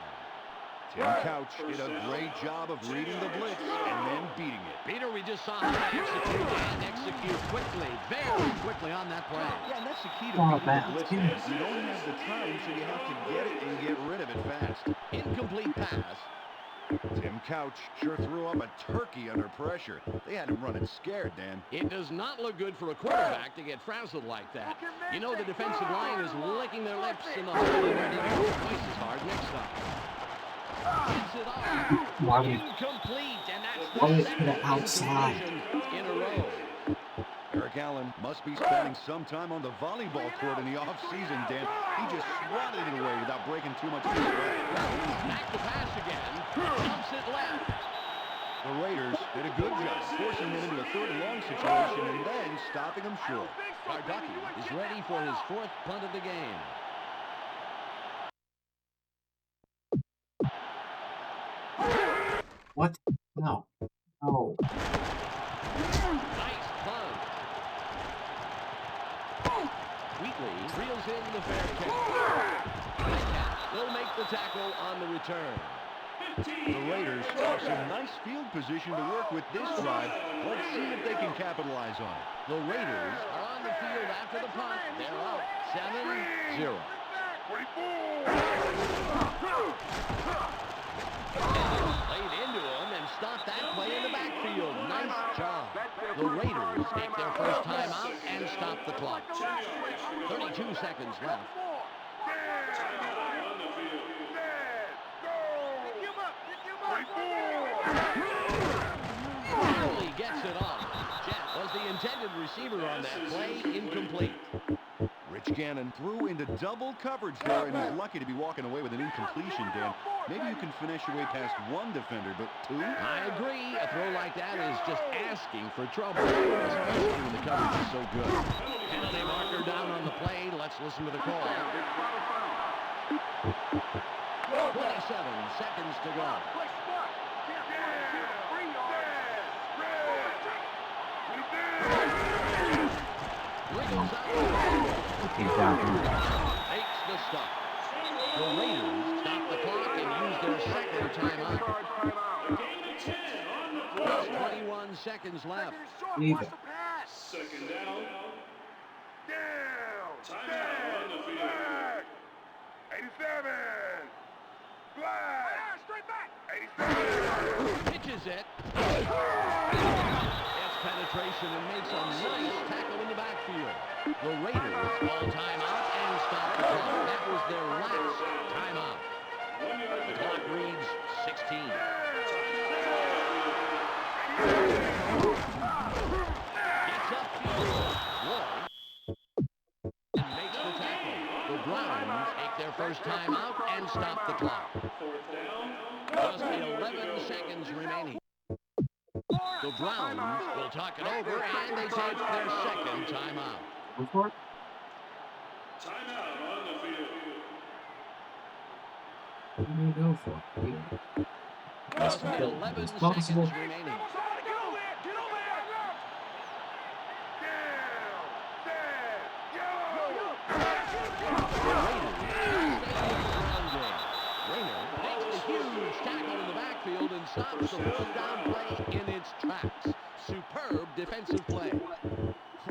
C: Tim Couch did a great job of reading the blitz and then beating it.
B: Peter, we just saw how to execute quickly, very quickly on that play.
C: Yeah, and that's the key to
E: Oh,
C: beating
E: man.
C: the blitz. Man. You don't have the time, so you have to get it and get rid of it fast.
B: Incomplete pass.
C: Tim Couch sure threw up a turkey under pressure. They had him running scared, Dan.
B: It does not look good for a quarterback to get frazzled like that. You know the defensive line is licking their lips in the hole and ready to go twice as hard next time. Gets it off.
E: Why would
B: Incomplete, and that's
E: why would
B: the
E: it put it
B: second
E: outside?
B: interception in a row.
C: Eric Allen must be spending some time on the volleyball court in the offseason, Dan. He just swatted it away without breaking too much of his sweat.
B: Back to pass again. Dumps it left.
C: The Raiders did a good job forcing them into a third and long situation and then stopping them short.
B: Garducki is ready for his fourth punt of the game.
E: What? No. No.
B: Nice punt. Wheatley reels in the fair catch. They'll make the tackle on the return.
C: The Raiders have some nice field position to work with this drive. Let's see if they can capitalize on it.
B: The Raiders are on the field after the punt. They're up 7-0.
F: 44.
B: Played into him and stopped that play in the backfield. Nice job. The Raiders take their first time out and stop the clock. 32 seconds left. Finally gets it off. Jet was the intended receiver on that play. Incomplete.
C: Rich Gannon threw into double coverage there and is lucky to be walking away with an incompletion, Dan. Maybe you can finish your way past one defender, but two?
B: I agree. A throw like that is just asking for trouble, especially when the coverage is so good. Penalty marker down on the play. Let's listen to the call. 27 seconds to go. Makes the stop. The Raiders stop the clock and use their second timeout. Just 21 seconds left.
E: Leave it.
D: Second down.
F: Down.
D: Timeout on the field.
F: Black. 87. Black. Straight back. 87.
B: Pitches it. Gets penetration and makes a nice tackle in the backfield. The Raiders call timeout and stop the clock. That was their last timeout. The clock reads 16. Gets upfield. Lloyd. And makes the tackle. The Browns take their first timeout and stop the clock.
D: Fourth down.
B: Just 11 seconds remaining. The Browns will talk it over and they take their second timeout.
E: Report.
D: Timeout on the field.
E: What do you go for?
B: Just
E: As
B: 11
E: possible.
B: seconds remaining.
F: Get over there. Down. Set. Yellow.
B: Rayner makes a huge tackle in the backfield and stops the fourth down play in its tracks. Superb defensive play.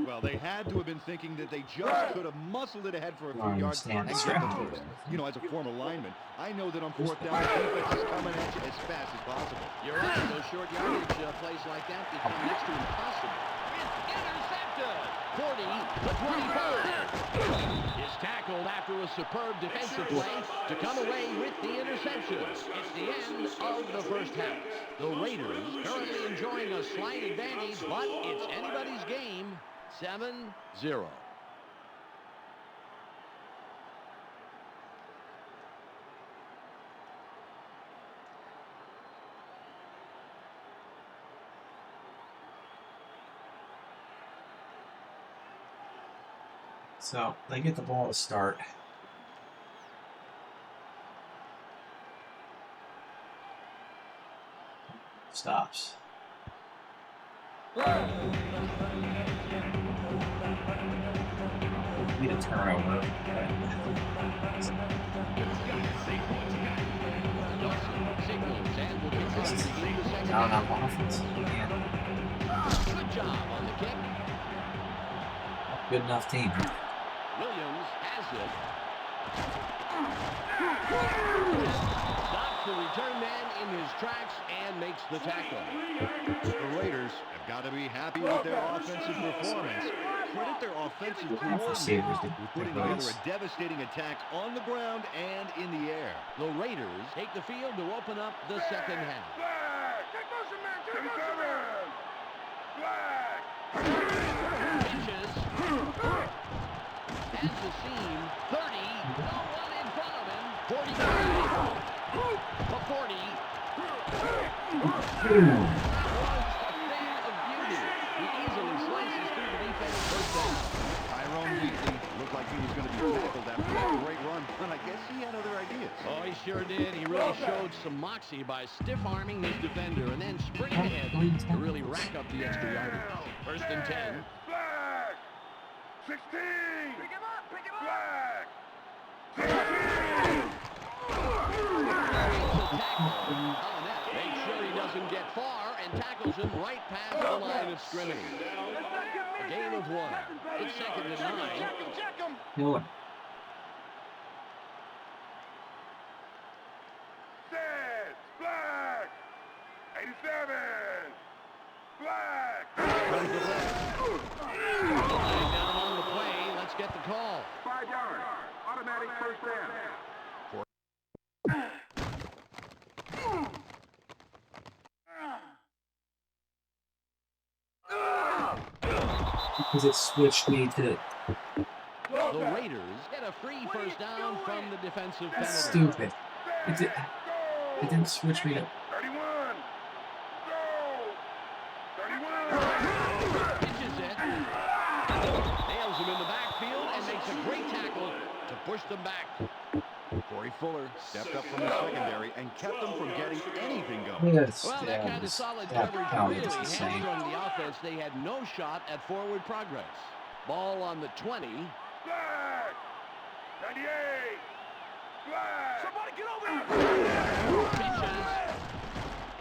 C: Well, they had to have been thinking that they just could have muscled it ahead for a few yards and
E: understand the
C: get the
E: strategy.
C: first. You know, as a former lineman, I know that on fourth down, defense is coming at you as fast as possible.
B: You're right. Those short yardage plays like that become next to impossible. It's intercepted. 40 to 25. Is tackled after a superb defensive play to come away with the interception. It's the end of the first half. The Raiders currently enjoying a slight advantage, but it's anybody's game. 7-0.
A: So they get the ball to start. Stops. Need a turnover.
B: Signals and will kick off to begin the second
A: Not
B: half.
A: enough offense. Yeah.
B: Good job on the kick.
A: Good enough team.
B: Williams has it. Stops the return man in his tracks and makes the tackle.
C: The Raiders have got to be happy with their offensive performance. Credit their offensive
E: Receivers
C: coordinator
E: did
C: for putting
E: good
C: together
E: plays.
C: a devastating attack on the ground and in the air.
B: The Raiders take the field to open up the second half.
F: Black. Take motion, man. Take motion, man. Black.
B: Pitches. Has the seam. 30. No one in front of him. 45. The 40. That was a thing of beauty. He easily slices through the defense first down.
C: Tyrone Wheatley looked like he was going to be tackled after that great run, but I guess he had other ideas.
B: Oh, he sure did. He really showed some moxie by stiff-arming his defender and then sprinting ahead to really rack up the extra yardage. First and 10.
F: Black. 16. Pick him up. Pick him up. Black. 16.
B: Makes sure he doesn't get far and tackles him right past the line of scrimmage. A gain of 1. It's second and 9.
F: Check him.
E: Kill it.
F: Set. Black. 87. Black.
B: Comes the blitz. Laying down on the play. Let's get the call.
F: 5 yards. Automatic first down.
E: Because it switched me to
B: The Raiders get a free first down from the defensive penalty.
E: stupid. It didn't switch me to
F: 31. Go. 31.
B: Pitches it. Nails him in the backfield and makes a great tackle to push them back.
C: Corey Fuller stepped up from the secondary and kept them from getting anything going.
E: this.
B: Well, that kind of solid
E: that
B: coverage
E: count
B: really
E: is insane.
B: hamstrung the offense. They had no shot at forward progress. Ball on the 20.
F: Black. 98. Flag. Somebody get over here.
B: Pitches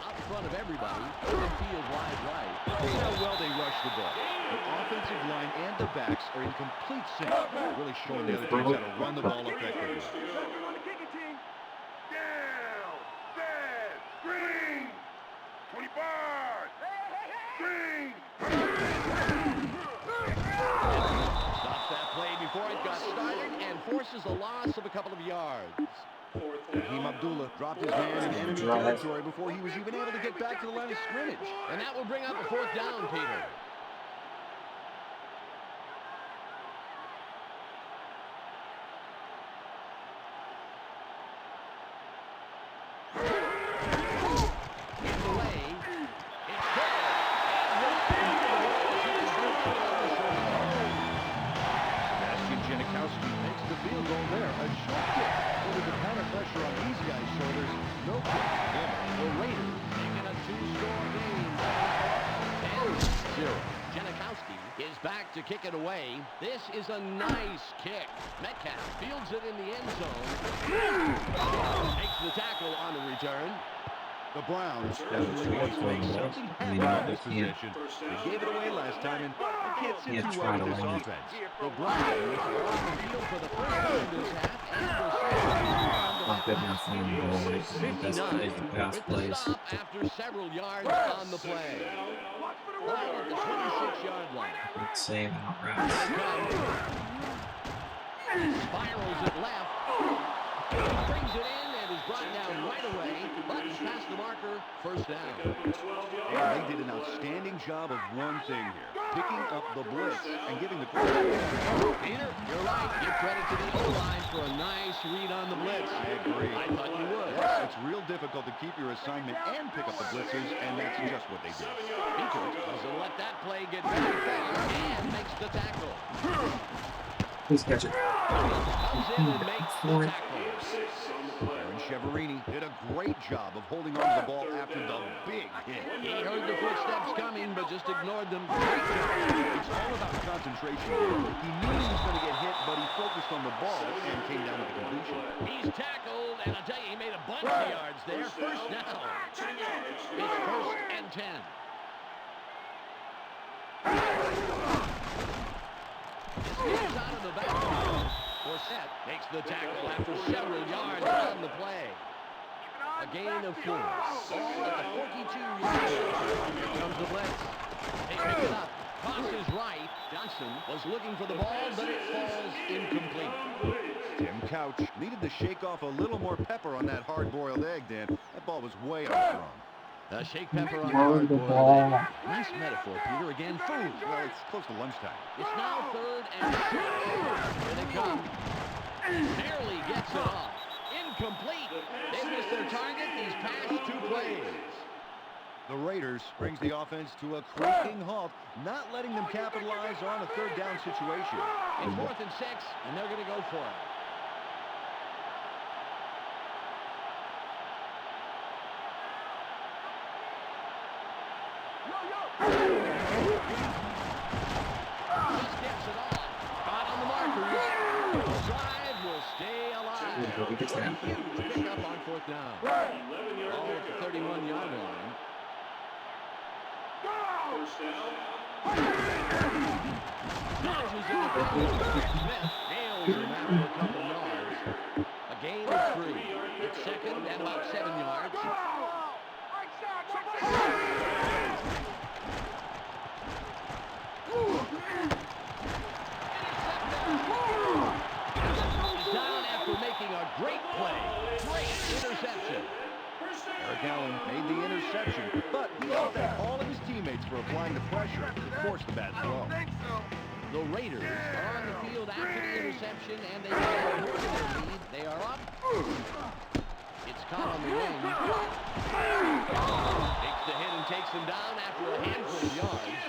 B: out front of everybody. In field wide right.
C: See how well they rush the ball. The offensive line and the backs are in complete sync, really showing the other teams how to run the ball effectively.
F: Down. Set. Green. 25. Green.
B: Stops that play before it got started and forces a loss of a couple of yards.
C: Raheem Abdullah dropped his man in enemy territory before he was even able to get back to the line of scrimmage.
B: And that will bring up a 4th down, Peter. In the way. It's good.
C: Sebastian Janikowski makes the field goal there. A short kick. With the counter pressure on these guys' shoulders, no kick.
B: The Raiders making a 2-score game. 10-0. Janikowski is back to kick it away. This is a nice kick. Metcalf fields it in the end zone. Makes the tackle on the return.
C: The Browns definitely want to make something happen in this possession. They gave it away last time, and they can't sit too well with this offense.
B: The Browns are on the field for the first time this half, and will
E: I'm good enough for him to go away. Best plays, the pass
B: with the
E: plays.
B: stop after several yards on the play. Ball at the 26-yard line.
E: Good save out routes.
B: Spirals it left. Brings it in and is brought down right away. But past the marker, 1st down.
C: And they did an outstanding job of one thing here. Picking up the blitz and giving the quarterback.
B: Peter, you're right. Give credit to the O-line for a nice read on the blitz.
C: I agree.
B: I thought you would.
C: Yes, it's real difficult to keep your assignment and pick up the blitzes, and that's just what they did.
B: Peter doesn't let that play get very far and makes the tackle.
E: Please catch it.
B: Comes in and makes the tackle.
C: Aaron Cheverini did a great job of holding on to the ball after the big hit.
B: He heard the footsteps coming, but just ignored them. Great job.
C: It's all about concentration. He knew he was going to get hit, but he focused on the ball and came down with the completion.
B: He's tackled, and I tell you, he made a bunch of yards there. 1st down. It's 1st and 10. Gets out of the backfield. Forsett makes the tackle after several yards on the play. A gain of 4. Ball at the 42-yard line. Here comes the blitz. They pick it up. Tosses right. Johnson was looking for the ball, but it falls incomplete.
C: Tim Couch needed to shake off a little more pepper on that hard-boiled egg, Dan. That ball was way off strong.
B: Shake pepper on the
E: Run the
B: hard-boiled
E: ball.
B: egg. Nice metaphor, Peter. Again, food.
C: Well, it's close to lunchtime.
B: It's now 3rd and short. Here they come. Barely gets it off. Incomplete. They missed their target these past 2 plays.
C: The Raiders brings the offense to a creaking halt, not letting them capitalize on a 3rd down situation.
B: It's 4th and 6, and they're going to go for it. Just gets it off. Caught on the markers. Drive will stay alive.
E: Huge
B: Pick up on 4th down. Ball at the 31-yard line. Dodges in the field. Smith nails him after a couple yards. A gain of 3. It's 2nd and about 7 yards. Down after making a great play. Great interception.
C: Eric Allen made the interception, but he ought to thank all of his teammates for applying the pressure to force the bad throw.
B: The Raiders are on the field after the interception, and they have more to their lead. They are up. It's caught on the wing. Takes the hit and takes him down after a handful of yards.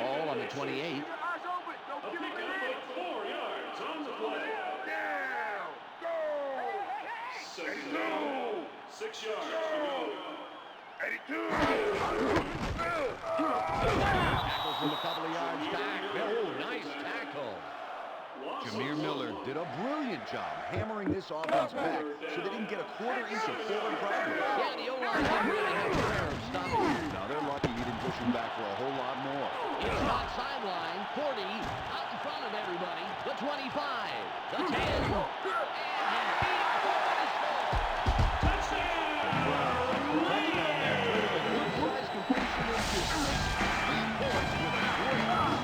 B: All on the 28.
D: A pickup of 4 yards on the play.
F: Down. Go.
D: 2nd down. 6 yards to go.
F: 82.
B: Tackles him a couple of yards back. Oh, nice tackle.
C: Jameer Miller did a brilliant job hammering this offense back so they didn't get a quarter inch of forward progress.
B: Yeah, the O-line didn't really have a prayer of stopping him.
C: Now they're lucky he didn't push him back for a whole lot more.
B: It's on sideline. 40 out in front of everybody. The 25. The 10. And he beat it forward and scored.
C: Touchdown there. Could have been good-sized completion into 6 points with a great run.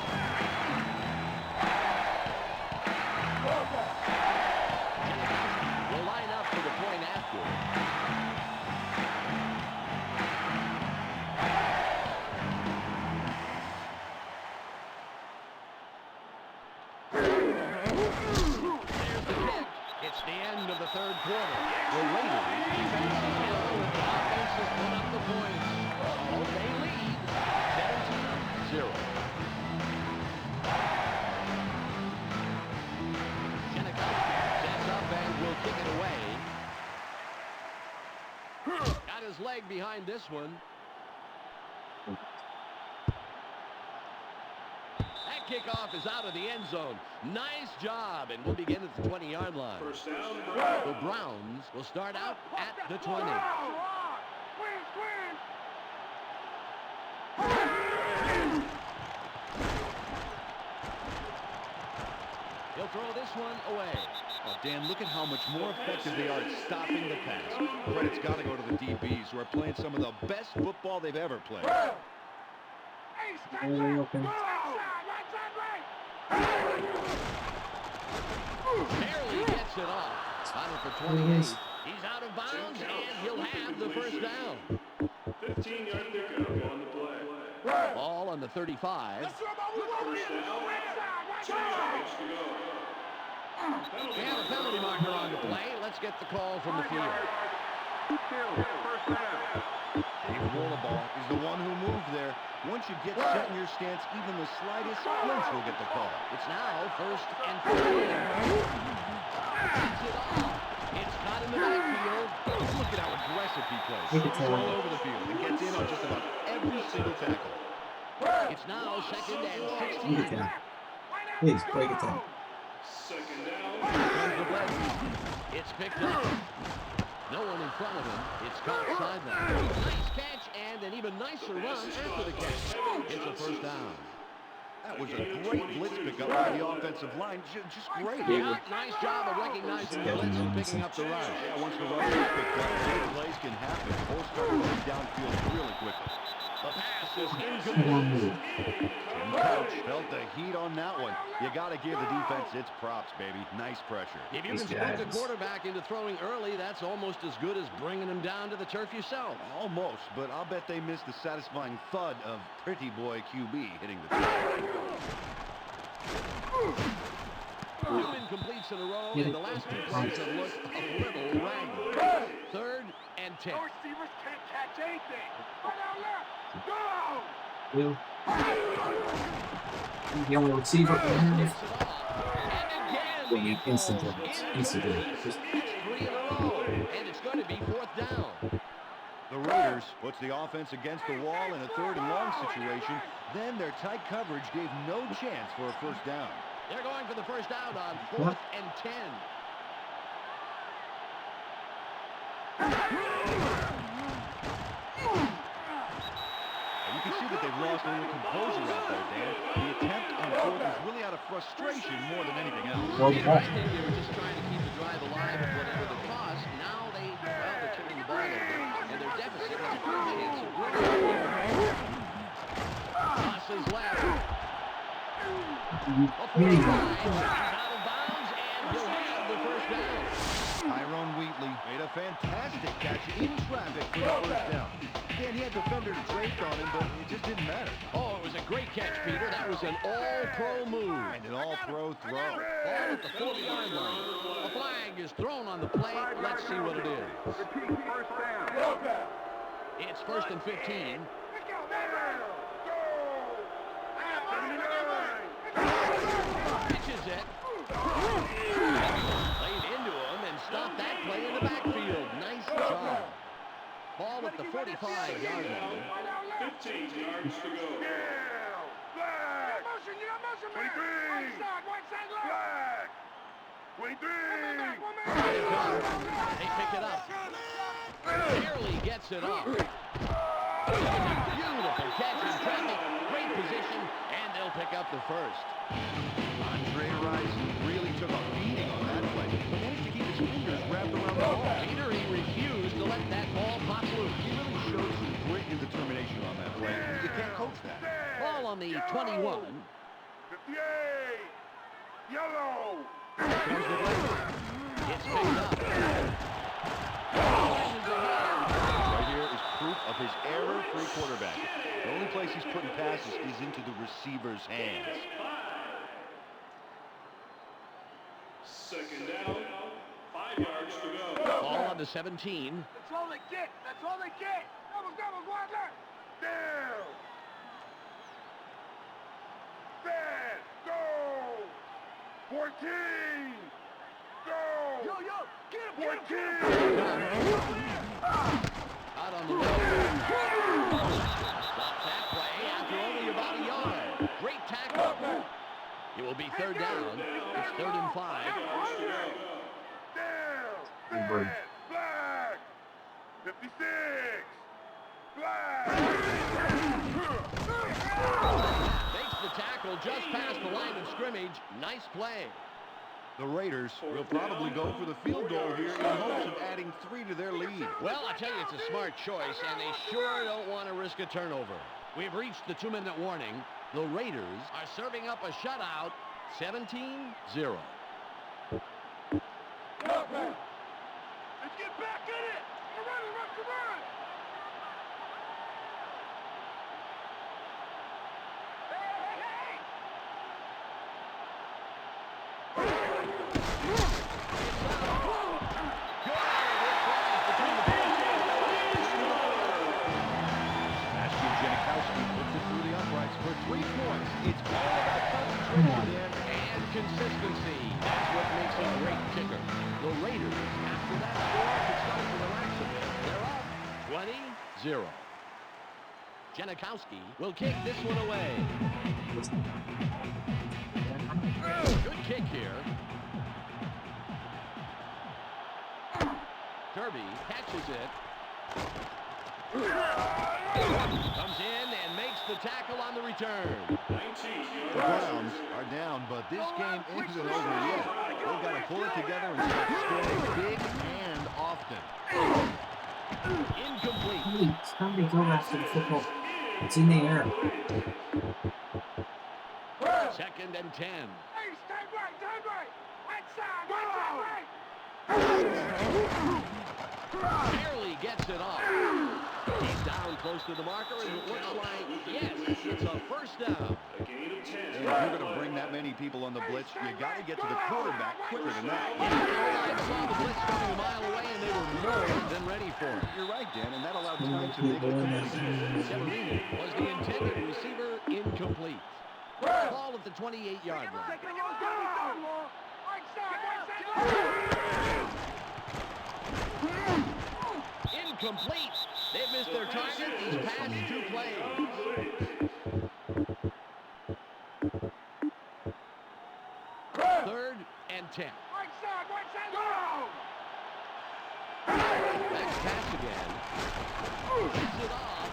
B: Will line up for the point after. There's the kick. It's the end of the third quarter. The Raiders defense is held. The offense has put up the points. Oh, they lead 17-0. Shinnick sets up and will kick it away. Got his leg behind this one. That kickoff is out of the end zone. Nice job, and we'll begin at the 20-yard line.
D: First down,
B: The Browns will start out at the 20. He'll throw this one away.
C: Oh, Dan, look at how much more effective they are at stopping the pass. Credit's got to go to the DBs, who are playing some of the best football they've ever played.
E: Way open.
B: Barely gets it off. Final for 28. He's out of bounds, and he'll have the first down.
D: 15-yard pickup on the play.
B: Ball on the 35.
D: First down, 2 yards to go.
B: We have a penalty marker on the play. Let's get the call from the field.
C: David Wollaball is the one who moved there. Once you get set in your stance, even the slightest flinch will get the call.
B: It's now 1st and 15. Gets it off. It's not in the backfield.
C: Look at how aggressive he plays.
E: Look at
C: He's
E: that.
C: all over the field and gets in on just about every single tackle.
B: It's now 2nd and
E: Break it
B: 16.
E: down. Please, break it down.
D: Second down.
B: Comes the blitz. It's picked up. No one in front of him. It's caught sideline. Nice catch and an even nicer run after the catch. It's a first down.
C: That was a great blitz pickup by the offensive line. Just great.
B: Yeah, nice job of recognizing the blitz and picking up the rush.
C: Yeah, once the rush is picked up, big plays can happen. Both start moving downfield really quickly.
B: The pass is
E: One
B: incomplete.
E: move.
C: Tim Couch felt the heat on that one. You got to give the defense its props, baby. Nice pressure.
B: If you can spook the quarterback into throwing early, that's almost as good as bringing him down to the turf yourself.
C: Almost, but I'll bet they missed the satisfying thud of pretty boy QB hitting the turf.
B: 2 incompletes in a row, and the last 2 plays have looked a little ragged. 3rd and 10.
F: Receivers can't catch anything. Right out left. Go!
E: Will. The only receiver.
B: Gets it off. And again,
E: Well, you instantly. Instantly. Just
B: That's 3 in a row, and it's going to be 4th down.
C: The Raiders puts the offense against the wall in a 3rd and long situation. Then their tight coverage gave no chance for a first down.
B: They're going for the first down on 4th and 10.
C: You can see that they've lost a little composure out there, Dan. The attempt on 4th was really out of frustration more than anything else.
E: well, the ball.
B: I think they were just trying to keep the drive alive at whatever the cost. Now they're turning the ball over, and their deficit has a good chance of growing. Tosses left. A 45. He's out of bounds, and he'll have the first down.
C: Tyrone Wheatley made a fantastic catch in traffic for the first down. Dan, he had defenders draped on him, but it just didn't matter.
B: Oh, it was a great catch, Peter. That was an all-pro move.
C: And an all-pro throw.
B: Ball at the 40-yard line. A flag is thrown on the play. Let's see what it is.
F: Repeat first down.
B: It's 1st and 15. Pitches it. Played into him and stopped that play in the backfield. Nice job. Ball at the 45-yard line.
D: 15 yards to go.
F: Motion, you got motion, man. Right side, right side, left. 23.
B: pick it up. Barely gets it off. Beautiful catch in traffic. Great position, and they'll pick up the first.
C: Andre Rison really took a beating on that play, but managed to keep his fingers wrapped around the ball.
B: Peter, he refused to let that ball pop loose.
C: He really showed some grit and determination on that play. You can't coach that.
B: Ball on the 21.
F: 58. Yellow.
B: Comes the blitz. It's picked up.
C: Right here is proof of his error-free quarterback. The only place he's putting passes is into the receiver's hands.
D: Second down, 5 yards to go.
B: Ball on the 17.
F: That's all they get. That's all they get. Double, double, one left. Down. Set. Go. 14. Go. Yo, get him, 14.
B: Out on the road. Stops that play after only about a yard. Great tackle. It will be third down. It's 3rd and 5.
F: Down. Set. Black. 56. Black.
B: Makes the tackle just past the line of scrimmage. Nice play.
C: The Raiders will probably go for the field goal here in hopes of adding 3 to their lead.
B: Well, I tell you, it's a smart choice, and they sure don't want to risk a turnover. We've reached the 2-minute warning. The Raiders are serving up a shutout, 17-0.
F: Let's get back in it. Come on, come on. Hey.
C: For 3 points. It's all about concentration, Dan.
B: And consistency. That's what makes him a great kicker. The Raiders, after that score, can start to relax a bit. They're up 20-0. Janikowski will kick this one away. Good kick here. Kirby catches it. Comes in and makes the tackle on the return.
D: 19.
C: The Browns are down, but this game isn't over yet. They've got to pull it together and start scoring big and often.
B: Incomplete.
E: Somebody go after the football. It's in the air.
B: 2nd and 10.
F: Hey, stand right. Right side, right.
B: Barely gets it off. He's down close to the marker, and it looks like, yes, it's a first down.
D: A gain of 10.
C: And if you're going to bring that many people on the blitz, you got to get to the quarterback quicker than that.
B: I saw the blitz coming a mile away, and they were more than ready for it.
C: You're right, Dan, and that allowed time to make the completion.
B: Severino was the intended receiver, incomplete. Ball at the 28-yard line. Incomplete. They've missed their target these past 2 plays. Third and 10. Next pass again. Gets it off.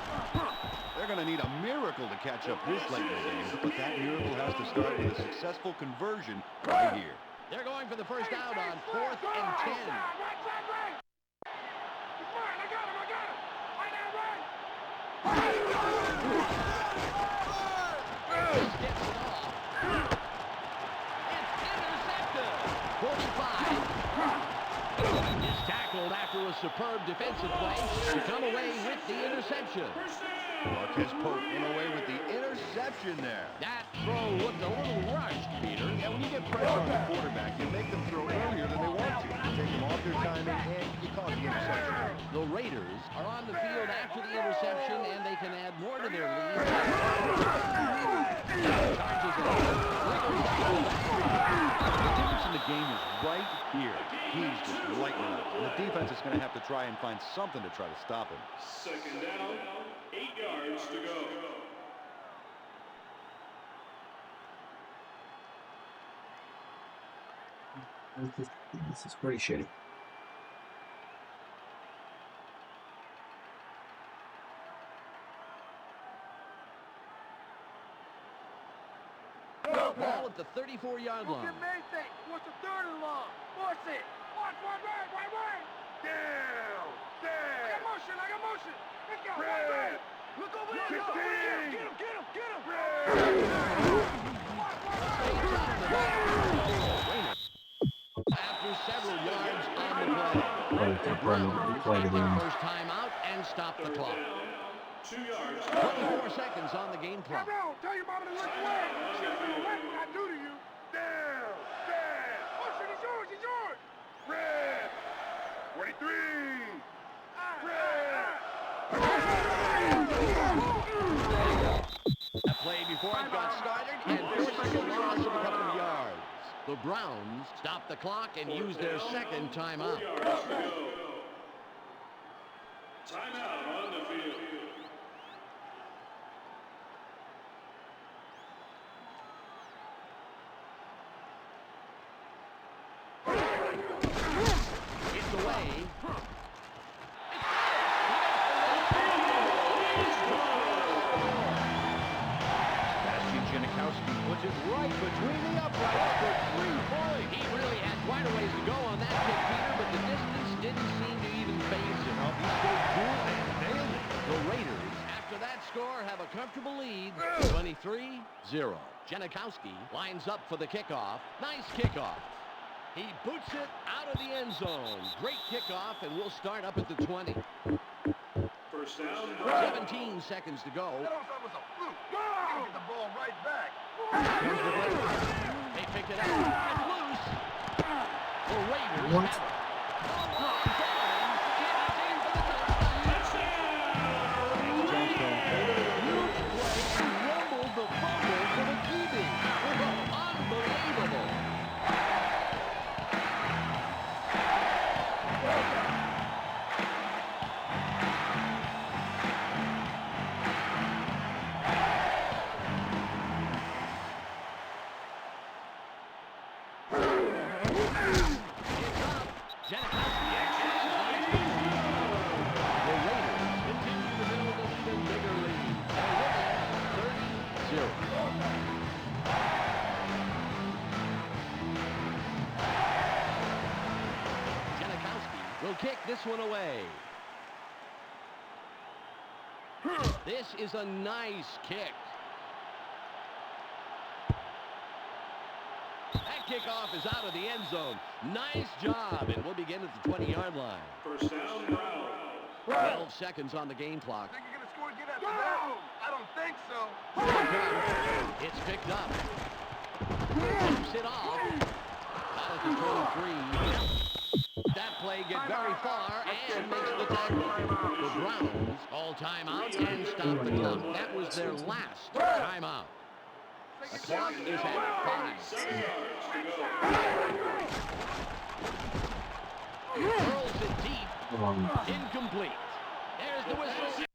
C: They're going to need a miracle to catch up this late in the game, but that miracle has to start with a successful conversion right here.
B: They're going for the first out on 4th and 10. Gets it off. It's intercepted. 45. Is tackled after a superb defensive play to come away with the interception.
C: Marquez Pope came away with the interception there.
B: That throw looked a little rushed, Peter.
C: Yeah, when you get pressure on the quarterback, you make them throw earlier than they want to. You take them off their timing, and you cause the interception.
B: The Raiders are on the field after the interception, and they can add more to their lead. Charges it.
C: The difference in the game is right here. He's just lighting up. And the defense is going to have to try and find something to try to stop him.
D: Second down, 8 yards to go.
E: This is pretty shitty.
B: Ball at the 34-yard
F: Go
B: line.
F: get Maythay. What's the third and long? Force it. Watch, right. Down. Stand. I got motion. Let's go. Right. Look over there. Get him.
B: After several yards on the play.
E: Play
B: The
E: it
B: Browns
E: play
B: take
E: it
B: their
E: in.
B: first timeout and stop the clock.
D: 2 yards.
B: 24 seconds on the game clock.
F: Come on. Tell your mama to look away. She'll do right what I do to you. Down. Stand. Motion, it's yours. Red. 23.
B: That play before it got started and forces a loss of a couple of yards. The Browns stop the clock and use their second
D: 4
B: timeout.
D: yards to go. Timeout on the field.
B: It's away.
C: Sebastian Janikowski puts it right between the uprights for 3 points.
B: He really had quite a ways to go on that kick, Peter, but the distance didn't seem to even faze him.
C: He stayed cool and nailed it.
B: The Raiders, after that score, have a comfortable lead, 23-0. Janikowski lines up for the kickoff. Nice kickoff. He boots it out of the end zone. Great kickoff, and we'll start up at the 20.
D: First down.
B: 17 seconds to go.
F: That was a fluke. Get the ball right back.
B: They pick it up. It's loose. The Raiders
E: What?
B: have it. Huge play and rumbled the fumble for the QB. Unbelievable. It's up. Janikowski exits. The Raiders continue to build an even bigger lead. They're winning 30-0. Janikowski will kick this one away. This is a nice kick. That kickoff is out of the end zone. Nice job, and we'll begin at the 20-yard line.
D: First down. Brown.
B: 12 seconds on the game clock.
F: Think you're gonna score again after that? I don't think so.
B: It's picked up. Keeps it off. Out at the 23. That play gets very far and makes the tackle. The Browns all timeout and stop the clock. That was their last timeout. The clock is at 5.
D: 7 yards to go.
B: Throws it deep. Incomplete. There's the whistle.